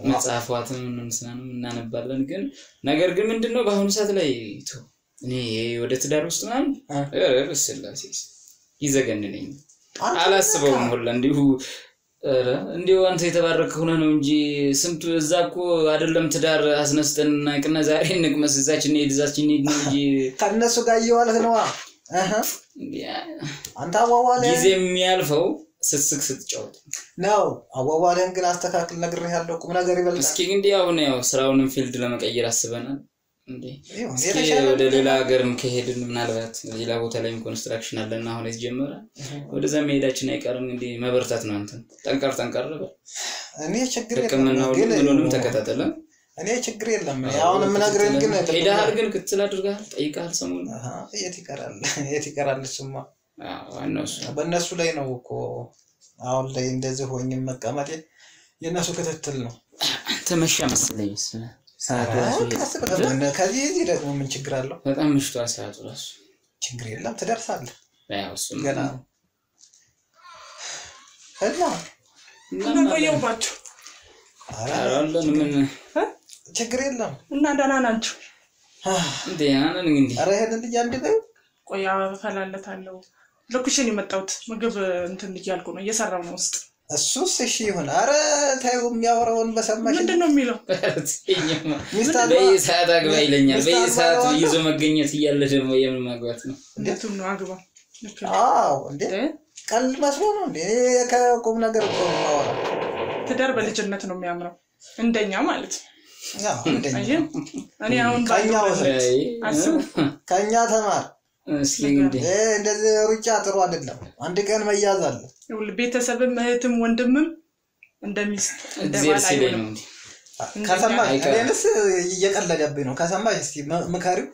መጽሐፋትም ምንስናንም እናነባለን ግን ነገር ግን ምንድነው በአሁኑ ሰዓት ላይ እኔ ወደ ትዳር ውስጥ ምናምን በስላሴስ ይዘገንነኝ አላስበውም ሁላ እንዲሁ እንዲሁ አንተ የተባረከ ሆነ ነው እንጂ ስንቱ እዛኮ አይደለም ትዳር አስነስተንና ቅና ዛሬ እንቅመስ እዛችን እዛችን ነው እንጂ ከነሱ ጋር ይዋልህ ነው አንተ አዋዋለ ጊዜ የሚያልፈው ስስክ ስትጫወት ነው አዋዋለን ግን አስተካክል ነግሬሃለሁ ቁም ነገር ይበልጣል እስኪ እንዴ አሁን ያው ስራውንም ፊልድ ለመቀየር አስበናል እንዴ ወደ ሌላ ሀገርም ከሄድን ምናልባት ሌላ ቦታ ላይ ኮንስትራክሽን አለና አሁን የተጀመረ ወደዛ መሄዳችን አይቀርም እንዴ መበርታት ነው አንተ ጠንቀር በል እኔ ችግር የለም ግን ምንም ተከታተለ እኔ ችግር የለም አሁን ምናገረን ግን ሄዳል ግን ክትል አድርጋል ጠይቃል ሰሞኑን የት ይቀራል ስማ በእነሱ ላይ ነው እኮ አሁን ላይ እንደዚህ ሆኜ መቀመጥ የነሱ ክትትል ነው ተመሻ መስለኝ ከዚህ ደግሞ ምን ችግር አለው በጣም ምሽቷ ሰዓቱ ራሱ ችግር የለም ትደርሳለህ ያው እሱም ገና እና ቆየውባችሁ አራለን ምን ችግር የለም እና ደህና ናችሁ እንዴ አናን እንዴ አረ ሄደን እንዴ ቆያ ፈላለታለሁ ለኩሽን የመጣሁት ምግብ እንትን እያልኩ ነው እየሰራው ነው ውስጥ እሱስ እሺ ይሁን አረ ታዩ የሚያወራውን በሰማሽ ምንድነው የሚለው በየሰዓት አግባ ይለኛል በየሰዓት ይዞ መገኘት እያለ ደግሞ የምን ማግባት ነው እንዴት ነው አግባ አዎ እንዴ ቀል መስሎ ነው እንዴ ከቁም ነገር እኮ ማወራ ትዳር በልጅነት ነው የሚያምረው እንደኛ ማለት ያው እንደኛ እኔ አሁን ከኛ ተማር እስኪ እንዴ እንደዚህ ሩጫ ጥሩ አይደለም አንድ ቀን መያዝ አለ ቤተሰብም እህትም ወንድምም እንደሚስት እንደባል አይሆንም ከሰማሽ እኔንስ እየቀለደብኝ ነው ከሰማሽ እስቲ ምከሪው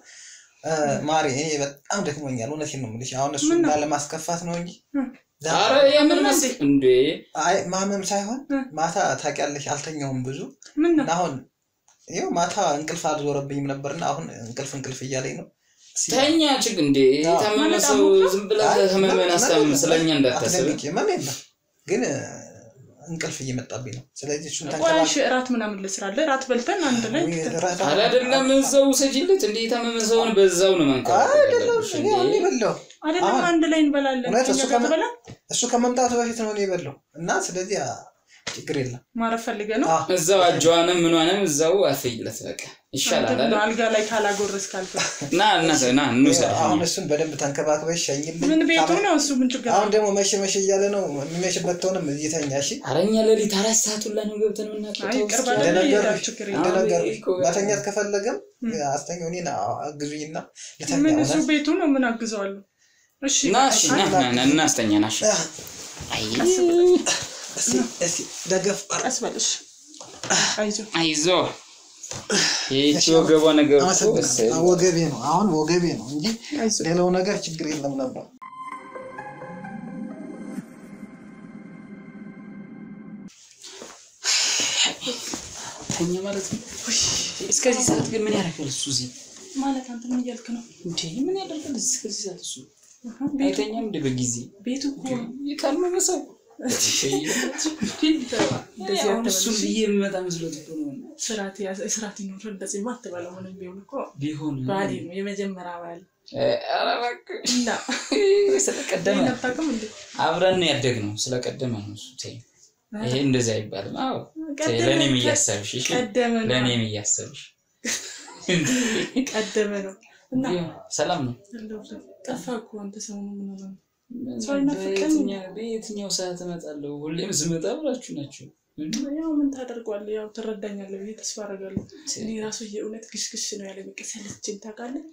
ማሪ እኔ በጣም ደክሞኛል እውነቴን ነው የምልሽ አሁን እሱ ባለማስከፋት ነው እንጂ አረ የምን መስል እንዴ አይ ማመም ሳይሆን ማታ ታውቂያለሽ አልተኛውም ብዙ አሁን ይሄው ማታ እንቅልፍ አልዞረብኝም ነበርና አሁን እንቅልፍ እያለኝ ነው ተኛ ችግር እንዴ ታመመ ሰው ዝም ብለህ ህመምን አስተም ስለኛ እንዳታስብ ግን እንቅልፍ እየመጣብኝ ነው ስለዚህ እሱን ታንከባሽ ራት ምናምን ልስራለ ራት በልተን አንድ ላይ አይደለም እዛው ሰጂለት እንዴ ታመመ ሰውን በዛው ነው ማንቀር አይደለም እኔ በለው አይደለም አንድ ላይ እንበላለን እሱ ከመምጣቱ በፊት ነው እኔ በለው እና ስለዚህ ችግር የለም ማረፍ ፈልገ ነው እዛው አጇንም ምንዋንም እዛው አፈይለት በቃ ይሻላል አይደል አልጋ ላይ ካላጎረስ ካልፈ ና እንውሰድ አሁን እሱን በደንብ ተንከባክበሽ ሸኝልኝ ምን ቤቱ ነው እሱ ምን ችግር አሁን ደግሞ መሸ እያለ ነው የሚመሽበት ተሆነም እዚህተኛ እሺ አረኛ ለሊት 4 ሰዓት ሁላ ነው ገብተን ምናቀው አይ ቅርባለ ችግር እንደነገር ማተኛት ከፈለገም አስተኛው እኔና አግዙኝና ለተኛ ምን እሱ ቤቱ ነው ምን አግዘዋለሁ እሺ ና እናስተኛናሽ አይ እሺ ደገፍ አስበልሽ አይዞ ይሄ ወገቧ ነገር እኮ ወገቤ ነው አሁን ወገቤ ነው እንጂ ሌላው ነገር ችግር የለም ነበር ተኛ ማለት ነው እስከዚህ ሰዓት ግን ምን ያደርጋል እሱ እዚህ ማለት አንተ ምን እያልክ ነው እንዴ ምን ያደርጋል እስከዚህ ሰዓት እሱ አይተኛም እንደ በጊዜ ቤቱ እኮ የታመመ ሰው እንደዚህ አትበል ይመጣ መስሎት ነው ስራት ይኖር እንደዚህ ማትበለው ምንም ቢሆን ባሊ ነው የመጀመሪያ ባል አራባክ እና ስለቀደመ አብረን ያደግነው ስለቀደመ ነው እሱ ተይ ይሄ እንደዚህ አይባልም አዎ ለኔም እያሰብሽ እሺ ለኔም እያሰብሽ ቀደመ ነው እና ሰላም ነው ጠፋኩ አንተ ሰሞኑን ምን ነው በየትኛው ሰዓት እመጣለሁ ሁሌም ስመጣ ብላችሁ ናችሁ ያው ምን ታደርጓለህ ያው ትረዳኛለህ ብዬ ተስፋ አደርጋለሁ እኔ ራሱ የእውነት ግሽግሽ ነው ያለ በቃ ሰለችኝ ታውቃለህ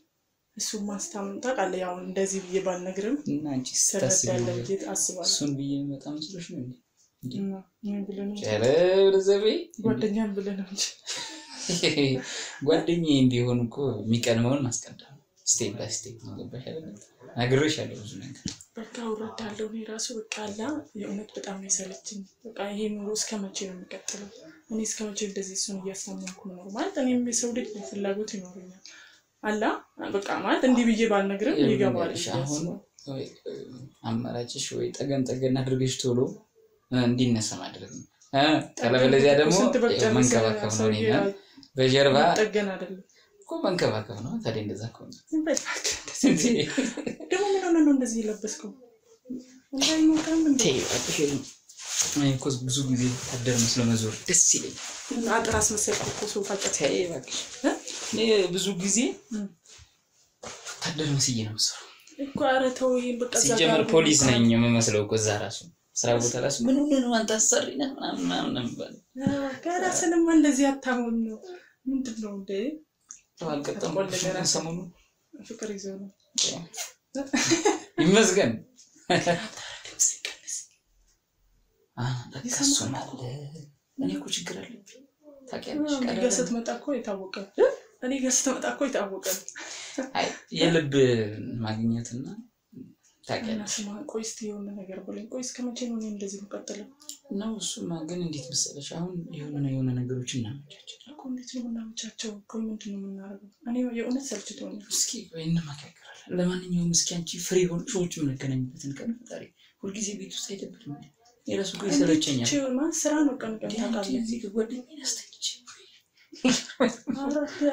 እሱ ማስታም ታውቃለህ ያው እንደዚህ ብዬ ባልነግርም እና አንቺ ተረዳለህ ብዬ አስባለሁ እሱን ብዬ መጣ መስሎሽ ነው እንዴ ምን ብለህ ነው ኧረ ወደዘቤ ጓደኛን ብለህ ነው እንጂ ጓደኛዬ ቢሆን እኮ የሚቀድመውን ማስቀደም ስቴፕ ባይ ስቴፕ ነው ገባሽ አይደል ነግሬሻለሁ ብዙ ነገር በቃ ወራዳለሁ እኔ ራሱ በቃ አላ የእውነት በጣም ይሰለችኝ በቃ ይሄ ኑሮ እስከመቼ ነው የሚቀጥለው እኔ እስከመቼ እንደዚህ እሱን እያሳመንኩ ነው ማለት እኔም የሰው ልጅ ፍላጎት ይኖረኛል አላ በቃ ማለት እንዲህ ብዬ ባልነግርም ይገባል አሁን አማራጭሽ ወይ ጠገን አድርገሽ ቶሎ እንዲነሳ ማድረግ ነው ካለበለዚያ ደግሞ መንከባከብ ነው እኔ በጀርባ ጠገን አይደለም እኮ መንከባከብ ነው ታዲያ እንደዛ ከሆነ ደግሞ ምን ሆነ ነው እንደዚህ ለበስከው እንዴ ነው ካምን እኔ እኮ ብዙ ጊዜ ታደር መስሎ መዞር ደስ ይለኝ አጥራስ መሰልኩ እኮ ሶፋ ተይ እባክሽ እኔ ብዙ ጊዜ ታደር መስዬ ነው ሰው እኮ አረተው በቃ ሲጀምር ፖሊስ ነኝ የምመስለው እኮ እዛ ራሱ ስራ ቦታ ራሱ ምን ሆነ ነው አንተ አሰሪና ምናምን ነበር ከራስንም እንደዚህ አታሙን ነው ምንድነው እንዴ አልቀጠም ሰሞኑ ፍቅር ይዘው ነው ይመስገን ይሰማል እኔ እኮ ችግር አለብኝ ታውቂያለሽ እኔ ጋር ስትመጣ እኮ የታወቀ አይ የልብ ማግኘትና ታውቂያለሽ ቆይ እስኪ የሆነ ነገር ብለኝ ቆይ እስከ መቼ ነው እንደዚህ የምቀጥለው ነው እሱማ ግን እንዴት መሰለሽ አሁን የሆነ ነገሮችን እናመቻቻለን እኮ እንዴት ነው የምናመቻቸው ቆይ ምንድን ነው የምናደርገው እኔ የእውነት ሰልችቶኛል እስኪ ቆይ እንመካከራለን ለማንኛውም እስኪ አንቺ ፍሪ ሆነ ሰዎች የምንገናኝበትን ቀን ፈጣሪ ሁልጊዜ ቤት ውስጥ አይደብርም የራሱ ቆይ ሰለቸኛል ማን ስራ ነው ቀን ታውቃለህ እዚህ ጓደኛዬ አስተች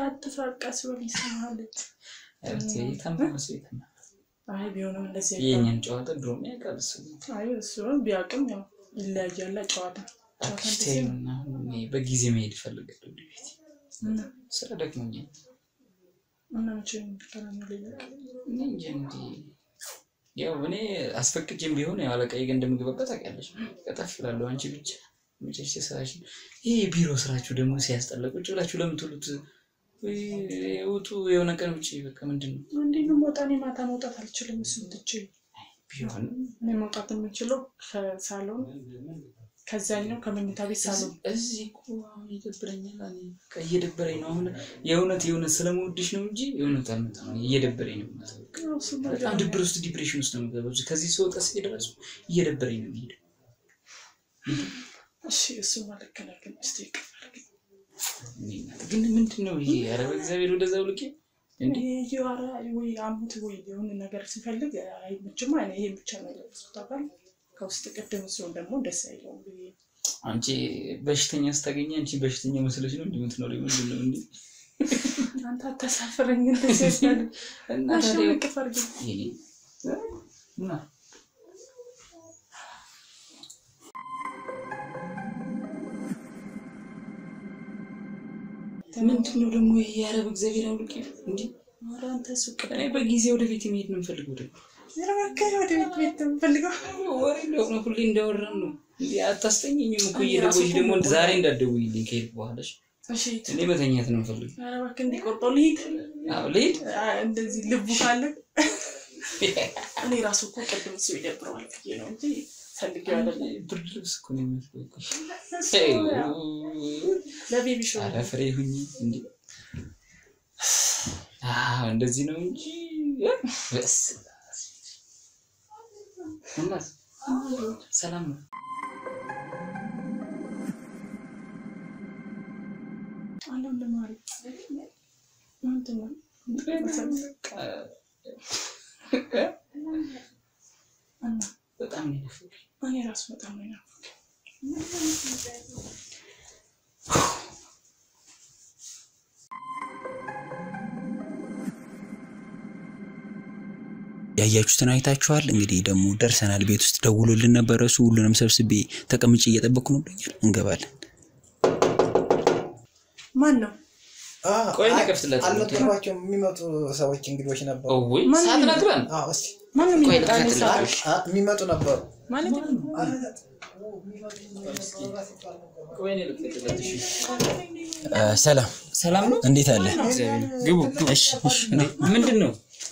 አትሳቀስ በል ይሰማሃል ታማመስይተና አይ ቢሆንም እንደዚህ የኛን ጨዋታ ድሮም ያውቃል እሱ አይ እሱን ቢያውቅም ያው ይለያያል ጨዋታ አክስቴና በጊዜ መሄድ ፈልጋለሁ ወደ ቤት ስራ ደክሞኛል እና መቼ እንገናኛለን ይላል እንጂ ያው እኔ አስፈቅጄም ቢሆን ያው አለቃዬ ጋር እንደምገባበት አውቃለሽ ቀጣፍላለሁ አንቺ ብቻ መቼሽ ስራሽ ይሄ ቢሮ ስራችሁ ደግሞ ሲያስጠላቁጭ ብላችሁ ለምትሉት ወጡ የሆነ ቀን ውጪ በቃ ምንድነው እንዴት ወጣኔ ማታ መውጣት አልችልም እሱ ትቼ ቢሆን እኔ መውጣት የምችለው ከሳሎን ከዛኛው ከመኝታ ቤት ሳሎን እዚህ እኮ አሁን ይደብረኛል እኔ በቃ እየደበረኝ ነው አሁን የእውነት ስለምወድሽ ነው እንጂ የእውነት አልመጣም እየደበረኝ ነው ማለት በጣም ዲፕሬሽን ውስጥ ነው የምገባው ከዚህ ሰው ቀስ እየደረሱ እየደበረኝ ነው የሚሄደው እሺ እሱ ማለት ከነገር እስቲ ግን ምንድነው ይሄ ኧረ በእግዚአብሔር ወደዛው ልኬ እንዴ ይዋራ ወይ አሙት ወይ የሆነ ነገር ሲፈልግ አይመችም አይነ ይሄ ብቻ ነው ያስታውቃል ከውስጥ ቀደም ሰው ደግሞ ደስ አይለው አንቺ በሽተኛ ስታገኝ አንቺ በሽተኛ መስለሽ ነው እንደምትኖሪው ምንድነው እንዴ አንተ ተሳፈረኝ እንደዚህ ያለ እና ታዲያ ከፈርግ ይሄ እና ምንድነው ደግሞ ይሄ ያረብ እግዚአብሔር አውልቂ እንዴ ማራንተ ሱቅ እኔ በጊዜ ወደ ቤት መሄድ ነው የምፈልገው ደግሞ ይረጋጋኝ ወደ ቤት የምፈልገው ወሬ ነው ሁሌ እንዳወራን ነው እንዴ አታስተኝኝም እኮ እየደወልሽ ደግሞ ዛሬ እንዳትደውይልኝ ከሄድኩ በኋላሽ እሺ እኔ መተኛት ነው የምፈልገው አረባክ እንዴ ቆርጦ ልሂድ ልሂድ እንደዚህ ልቡ ካለ እኔ ራሱ እኮ ቅድም ሰው ይደብረዋል ብዬ ነው እንጂ ፈልጌው አይደለም ብርድ ልብስ እኮ ነው የሚመስለው ለቤቢ ሾው ኧረ ፍሬ ሁኚ እንዴ እንደዚህ ነው እንጂ በስ እናስ ሰላም ነው አለው ለማሪ ምንድነው አና በጣም ነው እኔ ራስ በጣም ነው ያያችሁትን አይታችኋል እንግዲህ ደግሞ ደርሰናል ቤት ውስጥ ደውሎልን ነበር እሱ ሁሉንም ሰብስቤ ተቀምጬ እየጠበቅኩ ነው ብለኛል እንገባለን ማን ነው ቆይ ነከፍትለት አልነበራቸው የሚመጡ ሰዎች እንግዶች ነበሩ ወይ ሳትነግረን እስቲ ማን ነው የሚመጡ ነበሩ ማለት ነው ቆይ ነከፍትለት ሰላም ነው እንዴት አለ ግቡ እሺ ምንድነው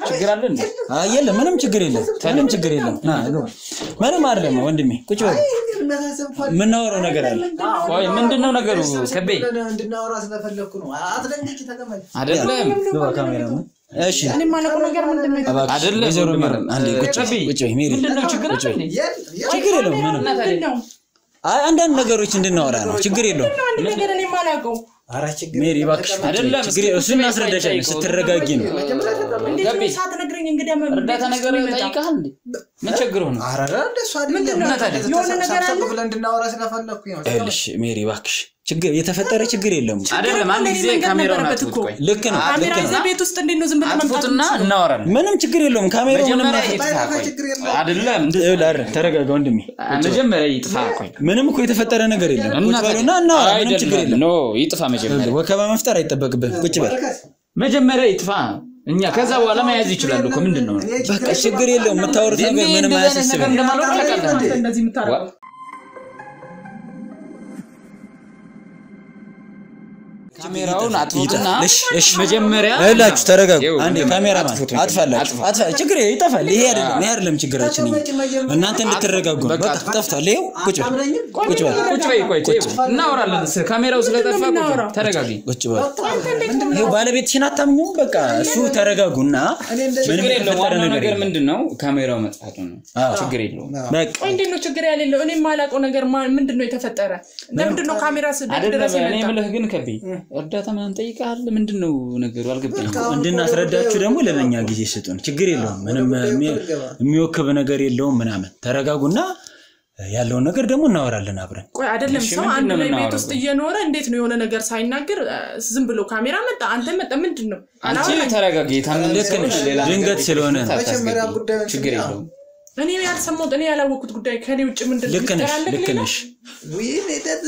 ችግር አለ እንዴ የለም ምንም ችግር የለም ና ግቡ ምንም አይደለም ወንድሜ ቁጭ በል ምን ነው ነገር አለ ቆይ ምንድነው ነገሩ ከቤ እንድናወራ ስለፈለኩ ነው አትደንግጭ ተቀመጥ አይደለም ግባ ካሜራ ነው እሺ እኔ ማለቁ ነገር ምንድነው አይደለም ወይዘሮ ሜሪ አንዴ ቁጭ በይ ሜሪ ምንድነው ችግር አለ ችግር የለውም ምንም አንዳንድ ነገሮች እንድናወራ ነው ችግር የለውም ነገር እኔ ማላውቀው አራ ችግር ሜሪ ባክሽ አይደለም ችግር እሱን አስረዳሻለሁ ስትረጋጊ ነው እንዴት ነው ሳትነግረኝ እንግዲህ እርዳታ ነገር ጠይቀሃል እንዴ ምን ችግር ሆነ አራራ እንደሱ አይደለም የሆነ ነገር አለ ብለን እንድናወራ ስለፈለኩ ነው እልሽ ሜሪ ባክሽ ችግር የተፈጠረ ችግር የለም አይደለም አንድ ጊዜ ካሜራውን አጥፉት ቆይ ልክ ነው ካሜራ ይዘህ ቤት ውስጥ እንዴት ነው ዝም ብለህ አጥፉትና እናወራለን ምንም ችግር የለውም ካሜራው ምንም አይደለም ተረጋጋ ወንድሜ መጀመሪያ ይጥፋ ቆይ ምንም እኮ የተፈጠረ ነገር የለም ቁጭ በሉና እናወራ ምንም ችግር የለም ኖ ይጥፋ መጀመሪያ ወከባ መፍጠር አይተበቅብህ ቁጭ በል መጀመሪያ ይጥፋ እኛ ከዛ በኋላ መያዝ ይችላል እኮ ምንድነው በቃ ችግር የለውም የምታወሩት ነገር ምንም አያስስብም እንደዚህ የምታረጋው ካሜራውን አጥፉትና መጀመሪያ እላችሁ ተረጋጉ አንዴ ካሜራማን አጥፋላችሁ ችግር ይጠፋል ይሄ አይደለም ችግራችን እናንተ እንድትረጋጉ በቃ ጠፍቷል ይሄው ቁጭ በይ እናወራለን ካሜራው ስለጠፋ ተረጋጊ ቁጭ በይ ይሄው ባለቤትሽን አታምኙ በቃ እሱ ተረጋጉና ምንም የተፈጠረ ነገር ምንድነው ካሜራው መጥፋቱ ነው ችግር የለውም በቃ እንዴት ነው ችግር ያለው እኔ ማላቀው ነገር ምንድነው የተፈጠረ ለምንድነው ካሜራ ድረስ እኔ ምልህ ግን ከቢ እርዳታ ማን ጠይቃል ምንድነው ነገሩ አልገባኝም እንድናስረዳችሁ ደግሞ ለኛ ጊዜ ስጡን ችግር የለውም ምንም የሚወክብ ነገር የለውም ምናምን ተረጋጉና ያለውን ነገር ደግሞ እናወራለን አብረን ቆይ አይደለም ሰው አንድ ላይ ቤት ውስጥ እየኖረ እንዴት ነው የሆነ ነገር ሳይናገር ዝም ብሎ ካሜራ መጣ አንተ መጣ ምንድነው አንቺ ተረጋጊ ታምንልከነሽ ድንገት ስለሆነ ችግር የለውም እኔ ያልሰማሁት እኔ ያላወኩት ጉዳይ ከኔ ውጭ ምንድነው ልክነሽ ወይ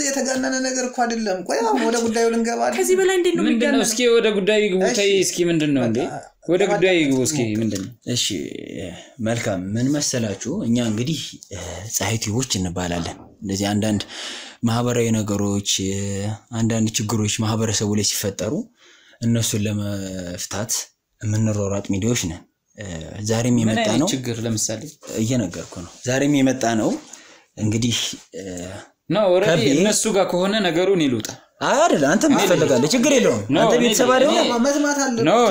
የተጋነነ ነገር እኮ አይደለም ቆይ ወደ ጉዳዩ ልንገባ ከዚህ በላይ እንዴት ነው ምንድነው እስኪ ወደ ጉዳዩ ይግቡ ታይ እስኪ ምንድነው እንዴ ወደ ጉዳዩ ይግቡ እስኪ ምንድነው እሺ መልካም ምን መሰላችሁ እኛ እንግዲህ ፀሐይቲዎች እንባላለን እንደዚህ አንዳንድ ማህበራዊ ነገሮች አንዳንድ ችግሮች ማህበረሰቡ ላይ ሲፈጠሩ እነሱን ለመፍታት የምንሮራጥ ሚዲያዎች ነን ዛሬም የመጣ ነው ችግር ለምሳሌ እየነገርኩ ነው ዛሬም የመጣ ነው እንግዲህ ነው ኦሬዲ እነሱ ጋር ከሆነ ነገሩን ይሉጣ አይደል አንተ ምትፈልጋለህ ችግር የለውም አንተ ቤተሰብ አይደል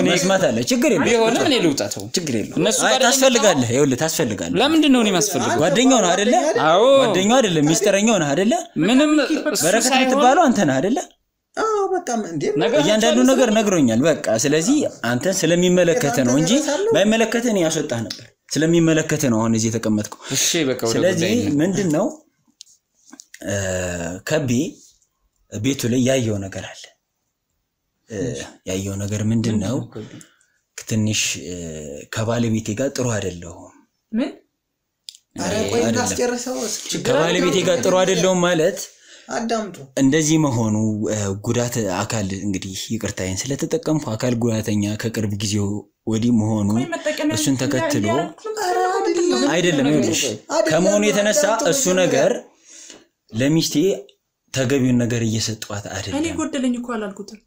መስማት አለ ችግር የለውም ቢሆን እኔ ልውጣው ችግር የለውም እነሱ ጋር ታስፈልጋለህ ይኸውልህ ታስፈልጋለህ ለምንድን ነው እኔ ማስፈልገው ጓደኛው ነው አይደለ አዎ ጓደኛው አይደለም ሚስጥረኛው ነው አይደለ ምንም በረከት የምትባለው አንተ ነህ አይደለ በጣም እንዴ እያንዳንዱ ነገር ነግሮኛል በቃ ስለዚህ አንተ ስለሚመለከተ ነው እንጂ ባይመለከተ እኔ ያስወጣህ ነበር ስለሚመለከተ ነው አሁን እዚህ ተቀመጥኩ እሺ በቃ ወደ ስለዚህ ምንድነው ከቢ ቤቱ ላይ ያየው ነገር አለ ያየው ነገር ምንድነው ትንሽ ከባለቤቴ ጋር ጥሩ አይደለም ምን አረ ቆይ እናስጨርሰው ከባለቤቴ ጋር ጥሩ አይደለም ማለት አዳምጡ እንደዚህ መሆኑ ጉዳት አካል እንግዲህ ይቅርታዬን ስለተጠቀምኩ አካል ጉዳተኛ ከቅርብ ጊዜው ወዲ መሆኑ እሱን ተከትሎ አይደለም ይኸውልሽ ከመሆኑ የተነሳ እሱ ነገር ለሚስቴ ተገቢውን ነገር እየሰጧት አይደለም እኔ ጎደለኝ እኮ አላልኩትም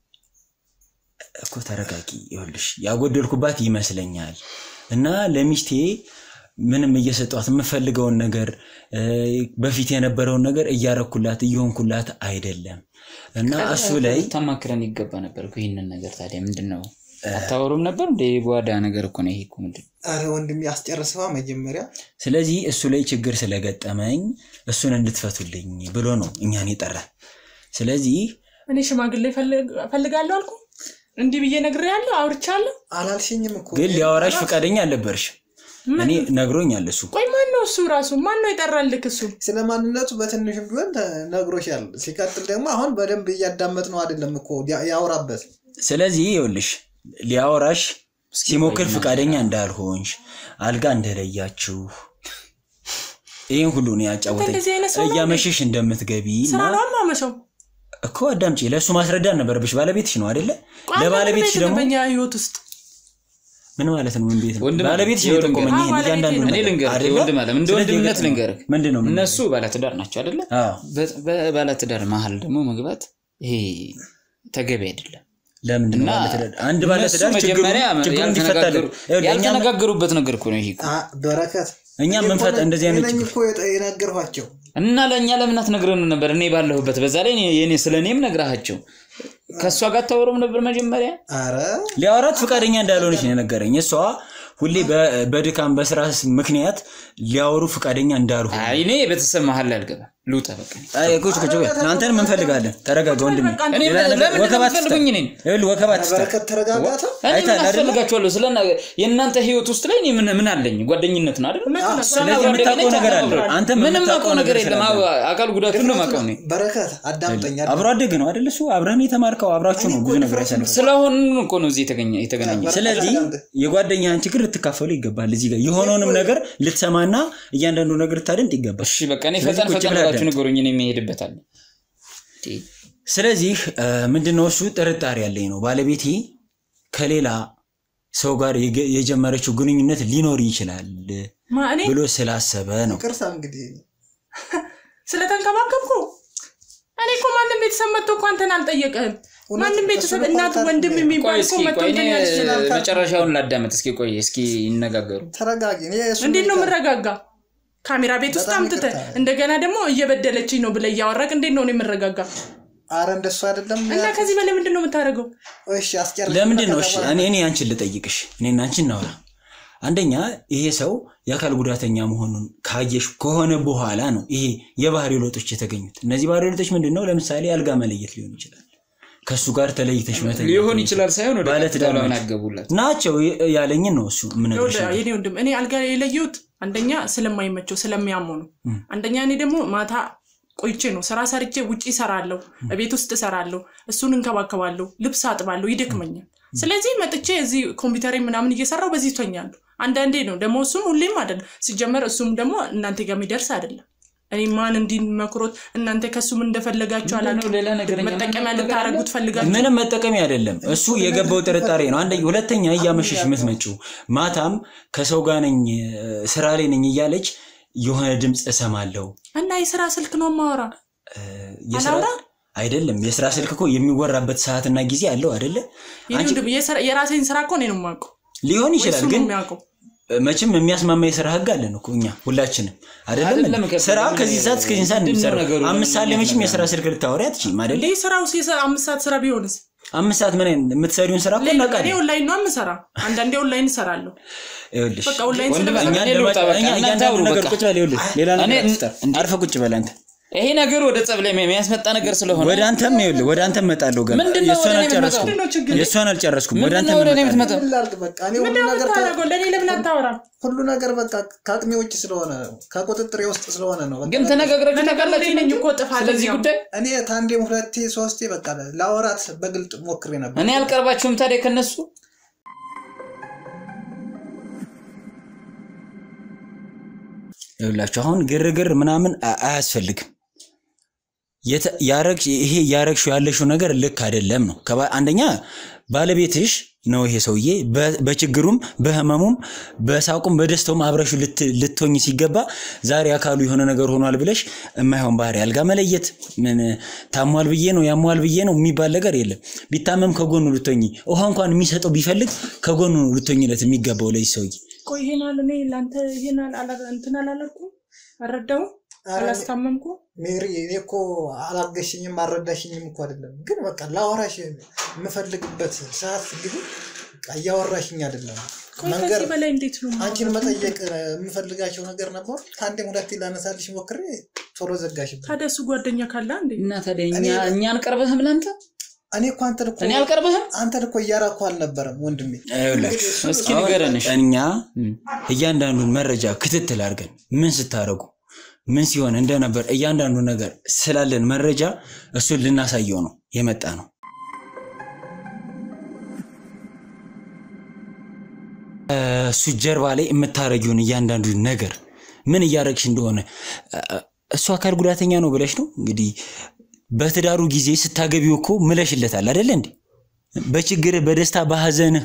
እኮ ተረጋጊ ይኸውልሽ ያጎደልኩባት ይመስለኛል እና ለሚስቴ ምንም እየሰጧት የምፈልገውን ነገር በፊት የነበረውን ነገር እያረኩላት እየሆንኩላት አይደለም እና እሱ ላይ ተማክረን ይገባ ነበር እኮ ይሄንን ነገር ታዲያ ምንድነው አታወሩም ነበር እንደ ጓዳ ነገር እኮ ነው ይሄ እኮ ምንድነው አረ ወንድም ያስጨርሰዋ መጀመሪያ ስለዚህ እሱ ላይ ችግር ስለገጠመኝ እሱን እንድትፈቱልኝ ብሎ ነው እኛን ይጠራል ስለዚህ እኔ ሽማግሌ ፈልጋለሁ አልኩ እንዲህ ብዬ ነግሬያለሁ አውርቻለሁ አላልሽኝም እኮ ግን ሊያወራሽ ፈቃደኛ አልነበርሽ እኔ ነግሮኛል እሱ ቆይ ማን ነው እሱ ራሱ ማን ነው ይጠራልክ እሱ ስለማንነቱ በትንሽም ቢሆን ነግሮሻል ሲቀጥል ደግሞ አሁን በደንብ እያዳመጥ ነው አይደለም እኮ ያወራበት ስለዚህ ይኸውልሽ ሊያወራሽ ሲሞክር ፈቃደኛ እንዳልሆንሽ አልጋ እንደለያችሁ ይሄን ሁሉ ነው ያጫወተኝ እያመሸሽ እንደምትገቢ ሰላም ማመሸው እኮ አዳምጪ ለሱ ማስረዳት ነበርብሽ ባለቤትሽ ነው አይደለ ለባለቤትሽ ደግሞ በእኛ ህይወት ውስጥ ምን ማለት ነው ምን ቤት ባለቤትሽ እየተቆመኝ እያንዳንዱ እኔ ልንገርህ ወንድም አለ እንደ ወንድምነት ልንገርህ ምንድነው እነሱ ባለትዳር ናቸው አይደለ ባለትዳር መሃል ደግሞ መግባት ይሄ ተገቢ አይደለም ለምን ነው ባለትዳር አንድ ባለትዳር ችግሩ እንዲፈታል ያልተነጋገሩበት ነገር እኮ ነው ይሄ በረከት እኛ መንፈት እንደዚህ አይነት ችግር እኮ የነገርኋቸው እና ለኛ ለምን አትነግረን ነበር እኔ ባለሁበት በዛ ላይ እኔ ስለኔም ነግራቸው ከሷ ጋር ታወሩም ነበር መጀመሪያ አረ ሊያወራት ፈቃደኛ እንዳልሆነች ነው ነገረኝ እሷ ሁሌ በድካም በስራስ ምክንያት ሊያወሩ ፈቃደኛ እንዳልሆነ እኔ በተሰማ መሃል አልገባ ሉጣ በቃ ቁጭ እናንተን ምን ፈልጋለን ተረጋጋ ወንድሜ ወከባት ፈልጉኝ ነኝ ወከባት በረከት ተረጋጋታ አይታላልጋችኋለሁ ስለና የእናንተ ህይወት ውስጥ ላይ ምን አለኝ ጓደኝነት ነው አይደል ስለዚህ የምታውቀው ነገር አለ አንተ ምንም የምታውቀው ነገር የለም አካል ጉዳቱን ነው ማውቀው ነው በረከት አዳምጠኛ አብሮ አደግ ነው አይደል እሱ አብረን የተማርከው አብራችሁ ነው ብዙ ነገር ያሰነው ስለሆነ እኮ ነው እዚህ የተገናኘ ስለዚህ የጓደኛህን ችግር ልትካፈሉ ይገባል እዚህ ጋር የሆነውንም ነገር ልትሰማና እያንዳንዱ ነገር ታደንጥ ይገባል እሺ በቃ እኔ ፈጠን ነገሩኝ እኔ የሚሄድበታል ስለዚህ ምንድነው እሱ ጥርጣሬ ያለኝ ነው ባለቤቴ ከሌላ ሰው ጋር የጀመረችው ግንኙነት ሊኖር ይችላል ብሎ ስላሰበ ነው ቅርሳ እንግዲህ ስለተንከባከብኩ እኔ እኮ ማንም ቤተሰብ መጥቶ እኮ አንተን አልጠየቀህም ማንም ቤተሰብ እናት ወንድም የሚባል እኮ መጥቶ መጨረሻውን ላዳመጥ እስኪ ቆይ እስኪ ይነጋገሩ ተረጋጊ እንዴት ነው መረጋጋ ካሜራ ቤት ውስጥ አምጥተ እንደገና ደግሞ እየበደለችኝ ነው ብለ ያወራክ እንዴት ነው የምረጋጋ አረ እንደሱ አይደለም እና ከዚህ በላይ ምንድነው የምታረጋው እሺ አስጨርሽ ለምንድነው እሺ እኔ አንቺን ልጠይቅሽ እኔና አንቺ እናወራ አንደኛ ይሄ ሰው የአካል ጉዳተኛ መሆኑን ካየሽ ከሆነ በኋላ ነው ይሄ የባህሪ ለውጦች የተገኙት እነዚህ ባህሪ ለውጦች ምንድነው ለምሳሌ አልጋ መለየት ሊሆን ይችላል ከሱ ጋር ተለይተሽ መተኛት ሊሆን ይችላል ሳይሆን ወደ ተዳላውን አገቡላት ናቸው ያለኝ ነው እሱ ምን ነገር የኔ ወንድም እኔ አልጋ የለየሁት አንደኛ ስለማይመቸው ስለሚያመው ነው አንደኛ እኔ ደግሞ ማታ ቆይቼ ነው ስራ ሰርቼ ውጪ ሰራለሁ ቤት ውስጥ ሰራለሁ እሱን እንከባከባለሁ ልብስ አጥባለሁ ይደክመኛል ስለዚህ መጥቼ እዚህ ኮምፒውተሬ ምናምን እየሰራው በዚህ ተኛለሁ አንዳንዴ ነው ደሞ እሱም ሁሌም አይደል ሲጀመር እሱም ደሞ እናንተ ጋር የሚደርስ አይደለም እኔ ማን እንዲመክሮት እናንተ ከሱም እንደፈለጋችሁ አላችሁ ሌላ ነገር መጠቀሚያ ልታረጉት ፈልጋችሁ ምንም መጠቀሚያ አይደለም እሱ የገባው ጥርጣሬ ነው አንደኛ ሁለተኛ ያመሽሽ የምትመጪው ማታም ከሰው ጋር ነኝ ስራ ላይ ነኝ እያለች የሆነ ድምጽ እሰማለሁ እና የሥራ ስልክ ነው ማወራ የሥራ አይደለም የሥራ ስልክ እኮ የሚወራበት ሰዓትና ጊዜ አለው አይደለ አንቺ የራሴን ስራ እኮ ነው የማውቀው ሊሆን ይችላል ግን መቼም የሚያስማማ የሥራ ህግ አለን እኮ እኛ ሁላችንም አይደለም ስራ ከዚህ ሰዓት እስከዚህ ሰዓት እንደምሰራው 5 ሰዓት ለመቼም የሥራ ስልክ ልታወሪ አትችይም አይደል ለስራው 5 ሰዓት ስራ ቢሆንስ 5 ሰዓት ምን የምትሰሪውን ስራ እኮ እናቃለን እኔ ኦንላይን ነው የምሰራ አንዳንዴ ኦንላይን እሰራለሁ ይኸውልሽ በቃ ኦንላይን እኛ እያንዳንዱ ነገር ቁጭ በል ይኸውልሽ ሌላ ነገር አርፈ ቁጭ በል አንተ ይሄ ነገር ወደ ጸብ ላይ የሚያስመጣ ነገር ስለሆነ ወደ አንተም ይኸውልህ ወደ አንተም መጣለው ገና የሷን አልጨረስኩም ወደ አንተም ላርግ በቃ እኔ ሁሉ ነገር ለኔ ለምን አታወራ ሁሉ ነገር በቃ ካቅሜ ውጭ ስለሆነ ከቁጥጥሬ ውስጥ ስለሆነ ነው ግን ተነጋግራችሁ ታውቃላችሁ ነኝ እኮ ጥፋት ስለዚህ ጉዳይ እኔ ታንዴም ሁለቴ ሶስቴ በቃ ላወራት በግልጥ ሞክሬ ነበር እኔ አልቀርባችሁም ታዲያ ከነሱ ይኸውላችሁ አሁን ግርግር ምናምን አያስፈልግም ይሄ ያረግሽው ያለሽው ነገር ልክ አይደለም ነው አንደኛ ባለቤትሽ ነው ይሄ ሰውዬ በችግሩም በህመሙም በሳቁም በደስታውም አብረሽ ልትሆኝ ሲገባ ዛሬ አካሉ የሆነ ነገር ሆኗል ብለሽ የማይሆን ባህሪ አልጋ መለየት ምን ታሟል ብዬ ነው ያሟል ብዬ ነው የሚባል ነገር የለም ቢታመም ከጎኑ ልትሆኝ ውሃ እንኳን የሚሰጠው ቢፈልግ ከጎኑ ልትሆኝለት የሚገባው ለዚህ ሰውዬ ቆይ ይሄናል እኔ ላንተ ይሄናል እንትን አላለኩ አረዳው አላስታመምኩ ሜሪ እኔ እኮ አላገሽኝም አረዳሽኝም እኮ አይደለም ግን በቃ ላወራሽ የምፈልግበት ሰዓት ግን ያወራሽኝ አይደለም መንገር በላይ እንዴት ነው አንቺን መጠየቅ የምፈልጋቸው ነገር ነበር ታንዴም ሁለቴ ላነሳልሽ ሞክሬ ቶሎ ዘጋሽኝ ታደሱ ጓደኛ ካለ እንዴ እና ታዲያ እኛን ቀርበህም ላንተ እኔ እኮ እኔ አልቀርበህም አንተ እኮ ያራኩ አልነበረም ወንድሜ እስኪ ንገረንሽ እኛ እያንዳንዱን መረጃ ክትትል አድርገን ምን ስታረጉ ምን ሲሆን እንደነበር እያንዳንዱ ነገር ስላለን መረጃ እሱን ልናሳየው ነው የመጣ ነው እሱ ጀርባ ላይ የምታረጊውን እያንዳንዱ ነገር ምን እያረግሽ እንደሆነ እሱ አካል ጉዳተኛ ነው ብለሽ ነው እንግዲህ በትዳሩ ጊዜ ስታገቢው እኮ ምለሽለታል አይደል እንዴ በችግር በደስታ በሐዘን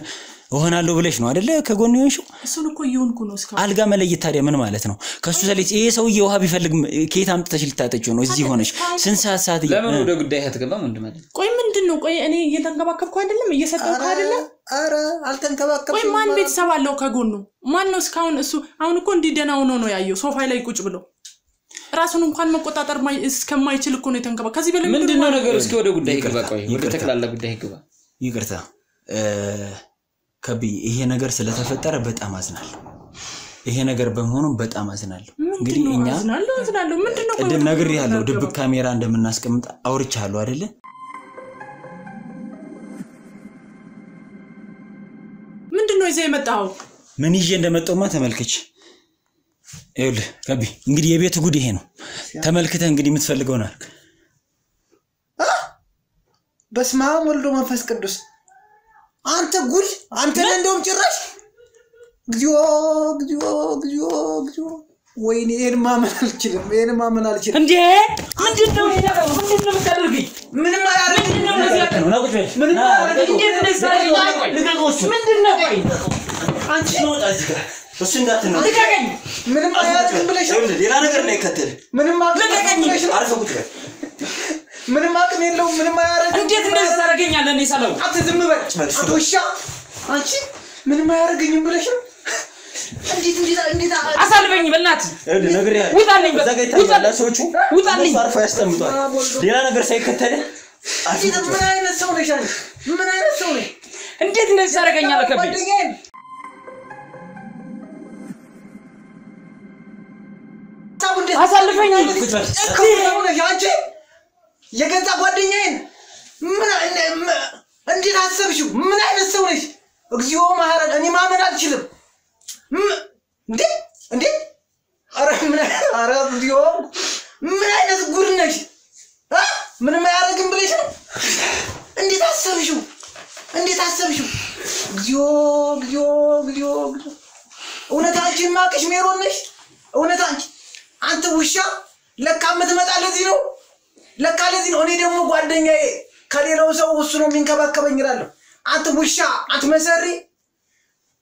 ሆናለሁ ብለሽ ነው አይደለ ከጎን ይሆንሽው እሱን እኮ ይሁንኩ ነው እስካሁን አልጋ መለየት ታዲያ ምን ማለት ነው ከሱ ሰለች ይሄ ሰውዬ ውሃ ቢፈልግ ከየት አምጥተሽ ልታጠጪው ነው እዚህ ሆነሽ ስንት ሰዓት ለምን ወደ ጉዳይ አትገባም እንደማለት ቆይ ምንድነው ቆይ እኔ እየተንከባከብኩ አይደለም እየሰጠሁት አይደለም አረ አልተንከባከብኩ ቆይ ማን ቤተሰብ አለው ከጎኑ ማን ነው እስካሁን እሱ አሁን እኮ እንዲደና ሆኖ ነው ያየው ሶፋ ላይ ቁጭ ብሎ ራሱን እንኳን መቆጣጠር እስከማይችል እኮ ነው የተንከባከበ ከዚህ በላይ ምንድነው ነገር እስኪ ወደ ጉዳይ ይገባ ቆይ ወደ ተከላላ ጉዳይ ይገባ ይቅርታ ከቢ ይሄ ነገር ስለተፈጠረ በጣም አዝናለሁ ይሄ ነገር በመሆኑ በጣም አዝናለሁ እንግዲህ እኛ አዝናለሁ ምንድነው ቆይ ነገር ያለው ድብቅ ካሜራ እንደምናስቀምጥ አውርቻለሁ አይደለ ምንድነው ይዘህ የመጣው ምን ይዤ እንደመጣውማ ተመልከች ይኸውልህ ከቢ እንግዲህ የቤት ጉድ ይሄ ነው ተመልክተህ እንግዲህ የምትፈልገውን አድርግ በስመ አብ ወልድ መንፈስ ቅዱስ አንተ ጉድ አንተ እንደውም ጭራሽ እግዚኦ ወይኔ ይሄን ማመን አልችልም እንዴ ምንድነው የምታደርገኝ ምንም አያደርግም ምንም ምንድነው አንቺ ነው እዚህ ጋር እሱ እንዳትነው ልቀቀኝ ምንም አያደርግም ብለሽ ሌላ ነገር ላይ ከተል ምንም አያደርግም ብለሽ አርፈ ቁጭ በል ምንም አቅም የለውም ምንም አያረግም እንዴት እንደዚህ ታረጋኛለህ እኔ ሳለው አትዝም በል አትውሻ አንቺ ምንም አያረግኝም ብለሽ ነው እንዴት አሳልፈኝ በእናትህ ነገር ያለ ውጣልኝ ውጣልኝ ሰዎቹ ውጣልኝ አርፋ ያስቀምጧል ሌላ ነገር ሳይከተል ምን አይነት ሰው ነሽ አንቺ ምን አይነት ሰው ነሽ እንዴት እንደዚህ ታረጋኛለህ ከቤ አሳልፈኝ አንቺ የገዛ ጓደኛዬን ምን እንዴት አሰብሽው ምን አይነት ሰው ነሽ እግዚኦ ማህረን እኔ ማመን አልችልም እንዴ አረ እግዚኦ ምን አይነት ጉድ ነሽ ምንም አያረግም ብለሽ ነው እንዴት አሰብሽው እግዚኦ እውነታችን ማቅሽ ሜሮን ነሽ እውነታችን አንተ ውሻ ለካ የምትመጣ ለዚህ ነው ለካ ለዚህ ነው እኔ ደግሞ ጓደኛዬ ከሌላው ሰው እሱ ነው የሚንከባከበኝ ይላል አንተ ውሻ አንተ መሰሪ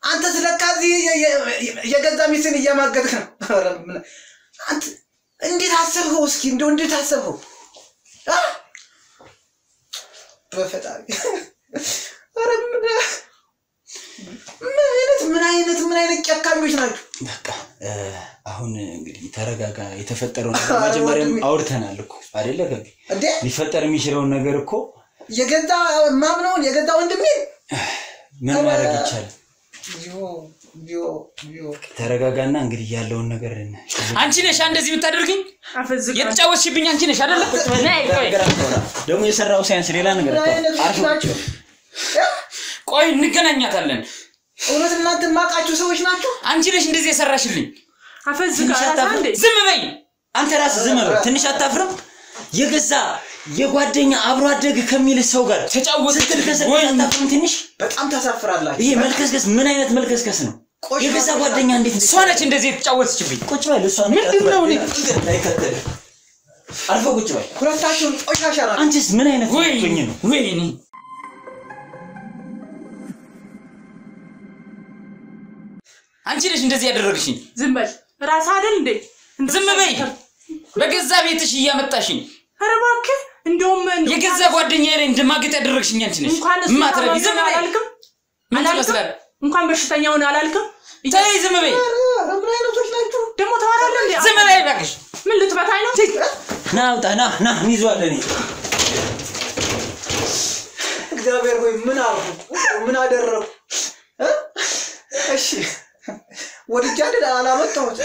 አንተ ስለካዚ የገዛ ሚስትን እያማገጥክ ነው አንተ እንዴት አሰብከው እስኪ እንደው እንዴት አሰብከው በፈጣሪ አረ ምን አይነት ጨካኞች ናችሁ በቃ አሁን እንግዲህ ተረጋጋ የተፈጠረው ነገር መጀመሪያም አውርተናል እኮ አይደለ ከቢ ሊፈጠር የሚችለው ነገር እኮ የገዛ ማምነውን የገዛ ወንድሜ ምን ማድረግ ይቻላል ተረጋጋና እንግዲህ ያለውን ነገር አንቺ ነሽ እንደዚህ የምታደርግኝ የተጫወትሽብኝ አንቺ ነሽ አይደለ ደግሞ የሰራው ሳይንስ ሌላ ነገር አርፎ ቆይ እንገናኛታለን እውነት እናንተ ማቃችሁ ሰዎች ናችሁ አንቺ ነሽ እንደዚህ የሰራሽልኝ አፈዝጋ አንዴ ዝም በይ አንተ ራስ ዝም በል ትንሽ አታፍርም የገዛ የጓደኛ አብሮ አደግ ከሚል ሰው ጋር ተጫወተሽ ወይ አታፍርም ትንሽ በጣም ታሳፍራላችሁ ይሄ መልከስከስ ምን አይነት መልከስከስ ነው የገዛ ጓደኛ እንዴት እሷ ነች እንደዚህ የተጫወተችብኝ ቁጭ በል እሷ ምንድነው እኔ አይከተል አልፎ ቁጭ በል ሁለታችሁም ቆሻሻ ናችሁ አንቺስ ምን አይነት ወይኔ ወይኔ አንቺ ነሽ እንደዚህ ያደረግሽኝ ዝም በል ራስ አይደል እንዴ ዝም በይ በገዛ ቤትሽ እያመጣሽኝ ኧረ እባክህ እንደውም የገዛ ጓደኛዬ ላይ እንደማገጥ ያደረግሽኝ አንቺ ነሽ ማትረቢ ዝም በይ ምን ትመስላለህ እንኳን በሽተኛውን አላልክም ተይ ዝም በይ ምን አይነቶች ናችሁ ደግሞ ታወራለህ እንዴ ዝም በይ እባክሽ ምን ልትበታኝ ነው ናውጣ ና እንይዟለን እግዚአብሔር ሆይ ምን አደረኩ እሺ ወዲጃደ አላመጣሁት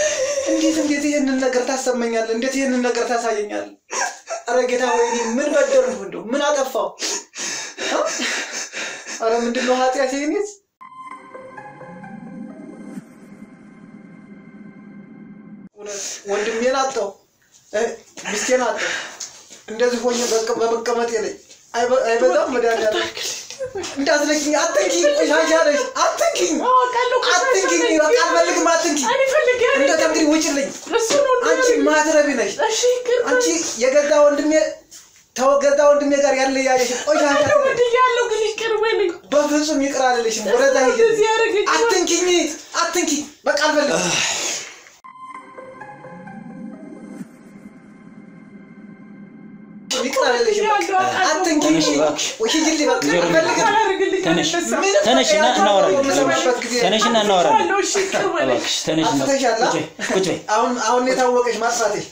እንዴት ይሄንን ነገር ታሰመኛለህ እንዴት ይሄንን ነገር ታሳየኛለህ አረ ጌታ ሆይ ምን በደልኩ እንደው ምን አጠፋው አረ ምንድነው ኃጢአቴ እኔስ ወንድሜን አጣው ሚስቴን አጣው እንደዚህ ሆኜ በመቀመጥ ላይ አይበዛም መዳዳለ እንዳትነኪኝ አትንኪኝ ቆሻሻለሽ አትንኪኝ በቃ አልፈልግም አትንኪኝ እንደት እንግዲህ ውጭልኝ አንቺ ማትረቢ ነሽ አንቺ የገዛ ወንድሜ ጋር ያለ ያየሽ ቆሻሻ ወድያለሁ ግን ይቅርበልኝ በፍጹም ይቅር አልልሽም ወደዛ ሂጂ አትንኪኝ በቃ አልፈልግም ተነሽና እናወራለን አሁን የታወቀሽ ማጥፋትሽ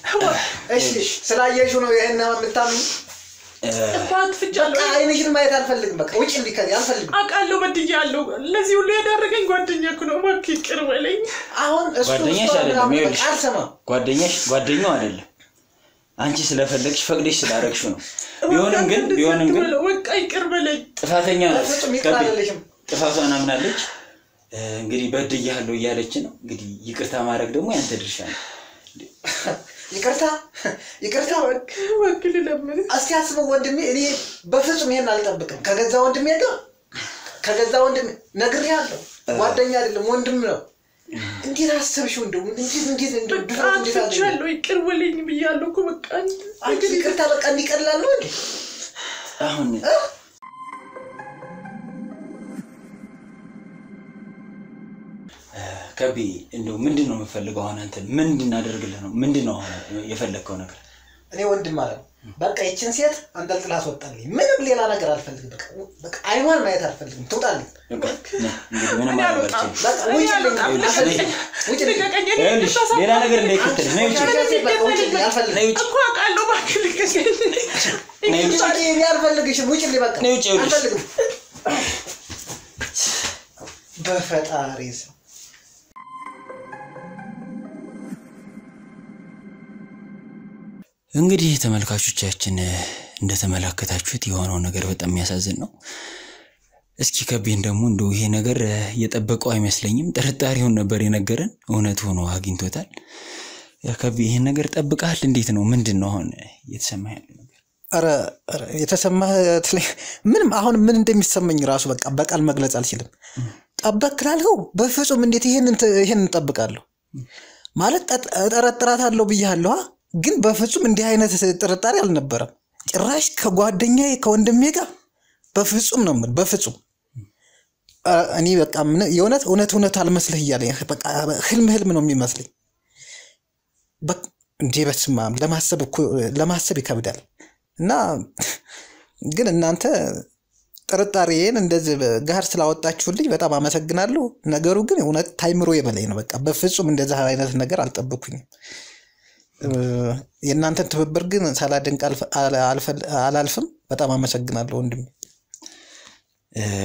እሺ ስላየሽው ነው ይሄን የምታምኝ አይንሽን ማየት አልፈልግም በቃ ውጭ እንዲከሪ አልፈልግም አቃለው በድያለሁ ለዚህ ሁሉ ያደረገኝ ጓደኛዬ ነው ማክ ይቅር በለኝ አሁን እሱ ጓደኛው አይደለም አንቺ ስለፈለግሽ ፈቅደሽ ስላረግሽው ነው ቢሆንም ግን በቃ ይቅር በለኝ ጥፋተኛ ጥፋቷን አምናለች እንግዲህ በድያለሁ እያለች ነው እንግዲህ ይቅርታ ማድረግ ደግሞ ያንተ ድርሻ ነው ይቅርታ ወክል ለምን አስያስበው ወንድሜ እኔ በፍጹም ይሄን አልጠብቅም ከገዛ ወንድሜ ጋር ነግሬያለሁ ጓደኛ አይደለም ወንድም ነው እንዴት አሰብሽው እንደው እንዴት አትቻለሁ ይቅር በለኝ ብያለሁ እኮ በቃ ይቅርታ በቃ እንዲቀላል ነው እንዴ አሁን ከቢ እንደው ምንድነው የምፈልገው አሁን አንተ ምን እንድናደርግልህ ነው ምንድነው የፈለከው ነገር እኔ ወንድም ማለት በቃ እቺን ሴት አንጠልጥላ አስወጣልኝ ምንም ሌላ ነገር አልፈልግም በቃ አይኗን ማየት አልፈልግም ትውጣልኝ እንግዲህ ምንም አልበርችም በቃ ውጪልኝ ሌላ ነገር እንዳይከተል ነው እኮ አውቃለሁ ባክልከኝ እኔ አልፈልግሽም ውጪልኝ በቃ አልፈልግም በፈጣሪ ስም እንግዲህ ተመልካቾቻችን እንደተመለከታችሁት የሆነው ነገር በጣም የሚያሳዝን ነው እስኪ ከቤን ደግሞ እንደው ይሄ ነገር የጠበቀው አይመስለኝም ጥርጣሬውን ነበር የነገረን እውነት ሆኖ አግኝቶታል ከቤ ይሄ ነገር ጠብቃል እንዴት ነው ምንድነው አሁን የተሰማህ ያለው ነገር አረ የተሰማህ ምንም አሁን ምን እንደሚሰማኝ ራሱ በቃ በቃል መግለጽ አልችልም ጠበቅላልው በፍጹም እንዴት ይሄን እንጠብቃለሁ ማለት ጠረጥራታለሁ ብያለሁ ግን በፍጹም እንዲህ አይነት ጥርጣሬ አልነበረም ጭራሽ ከጓደኛዬ ከወንድሜ ጋር በፍጹም ነው በፍጹም እኔ በቃ ምን የእውነት አልመስልህ ይያለኝ በቃ ህልም ነው የሚመስልኝ በቃ እንዴ በስማ ለማሰብ ይከብዳል እና ግን እናንተ ጥርጣሬን እንደዚህ ጋር ስላወጣችሁልኝ በጣም አመሰግናለሁ ነገሩ ግን እውነት ታይምሮ የበላይ ነው በቃ በፍጹም እንደዚህ አይነት ነገር አልጠበቅኩኝም የእናንተን ትብብር ግን ሳላደንቅ አላልፍም በጣም አመሰግናለሁ ወንድሜ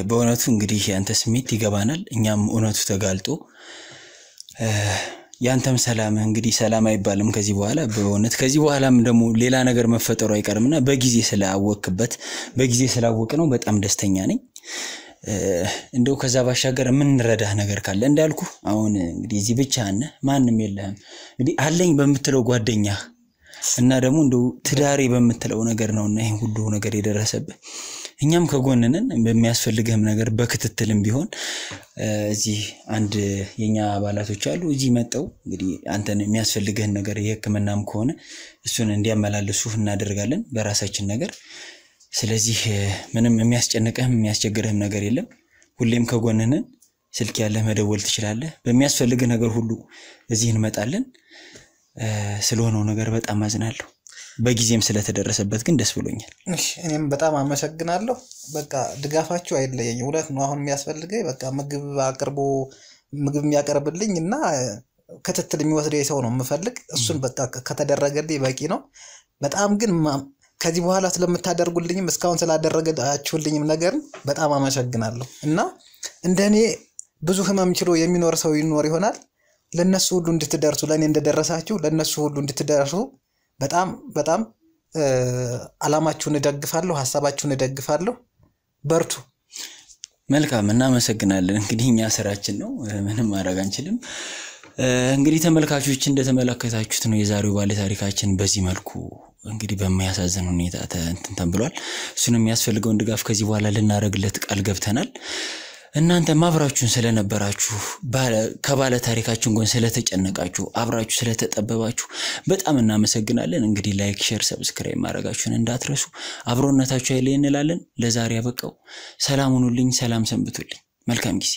በእውነቱ እንግዲህ ያንተ ስሜት ይገባናል እኛም እውነቱ ተጋልጦ ያንተም ሰላም እንግዲህ ሰላም አይባልም ከዚህ በኋላ በእውነት ከዚህ በኋላም ደግሞ ሌላ ነገር መፈጠሩ አይቀርምና በጊዜ ስላወቅበት በጊዜ ስላወቅ ነው በጣም ደስተኛ ነኝ እንደው ከዛ ባሻገር ምን ረዳህ ነገር ካለ እንዳልኩ አሁን እንግዲህ እዚህ ብቻ አነ ማንንም የለህም እንግዲህ አለኝ በመትለው ጓደኛ እና ደግሞ እንደው ትዳሬ በመትለው ነገር ነውና ይሄን ሁሉ ነገር የደረሰብህ እኛም ከጎንነን በሚያስፈልግህም ነገር በክትትልም ቢሆን እዚህ አንድ የኛ አባላቶች አሉ እዚህ መጣው እንግዲህ አንተን የሚያስፈልግህን ነገር የህክምናም ከሆነ እሱን እንዲያመላልሱ እናደርጋለን በራሳችን ነገር ስለዚህ ምንም የሚያስጨንቅህም የሚያስቸግርህም ነገር የለም ሁሌም ከጎንነን ስልክ ያለ መደወል ትችላለህ በሚያስፈልግ ነገር ሁሉ እዚህ እንመጣለን ስለሆነው ነገር በጣም አዝናለሁ በጊዜም ስለተደረሰበት ግን ደስ ብሎኛል እሺ እኔም በጣም አመሰግናለሁ በቃ ድጋፋችሁ አይለየኝ ሁለት ነው አሁን የሚያስፈልገኝ በቃ ምግብ የሚያቀርብልኝና ክትትል የሚወስደኝ ሰው ነው የምፈልግ እሱን በቃ ከተደረገልኝ በቂ ነው በጣም ግን ከዚህ በኋላ ስለምታደርጉልኝም እስካሁን ስላደረጋችሁልኝም ነገር በጣም አመሰግናለሁ እና እንደኔ ብዙ ህመም ችሎ የሚኖር ሰው ይኖር ይሆናል ለነሱ ሁሉ እንድትደርሱ ለኔ እንደደረሳችሁ ለነሱ ሁሉ እንድትደርሱ በጣም አላማችሁን እደግፋለሁ ሐሳባችሁን እደግፋለሁ በርቱ መልካም እናመሰግናለን እንግዲህ እኛ ስራችን ነው ምንም ማድረግ አንችልም እንግዲህ ተመልካቾች እንደተመለከታችሁት ነው የዛሬው ባለ ታሪካችን በዚህ መልኩ እንግዲህ በሚያሳዝን ሁኔታ ተንብሏል እሱንም የሚያስፈልገውን ድጋፍ ከዚህ በኋላ ልናረግለት ቃል ገብተናል እናንተ ማብራችሁን ስለነበራችሁ ከባለ ታሪካችን ጎን ስለተጨነቃችሁ አብራችሁ ስለተጠበባችሁ በጣም እናመሰግናለን እንግዲህ ላይክ ሼር ሰብስክራይብ ማድረጋችሁን እንዳትረሱ አብሮነታችሁ አይለይ እንላለን ለዛሬ ያበቃው ሰላም ሁኑልኝ ሰላም ሰንብቱልኝ መልካም ጊዜ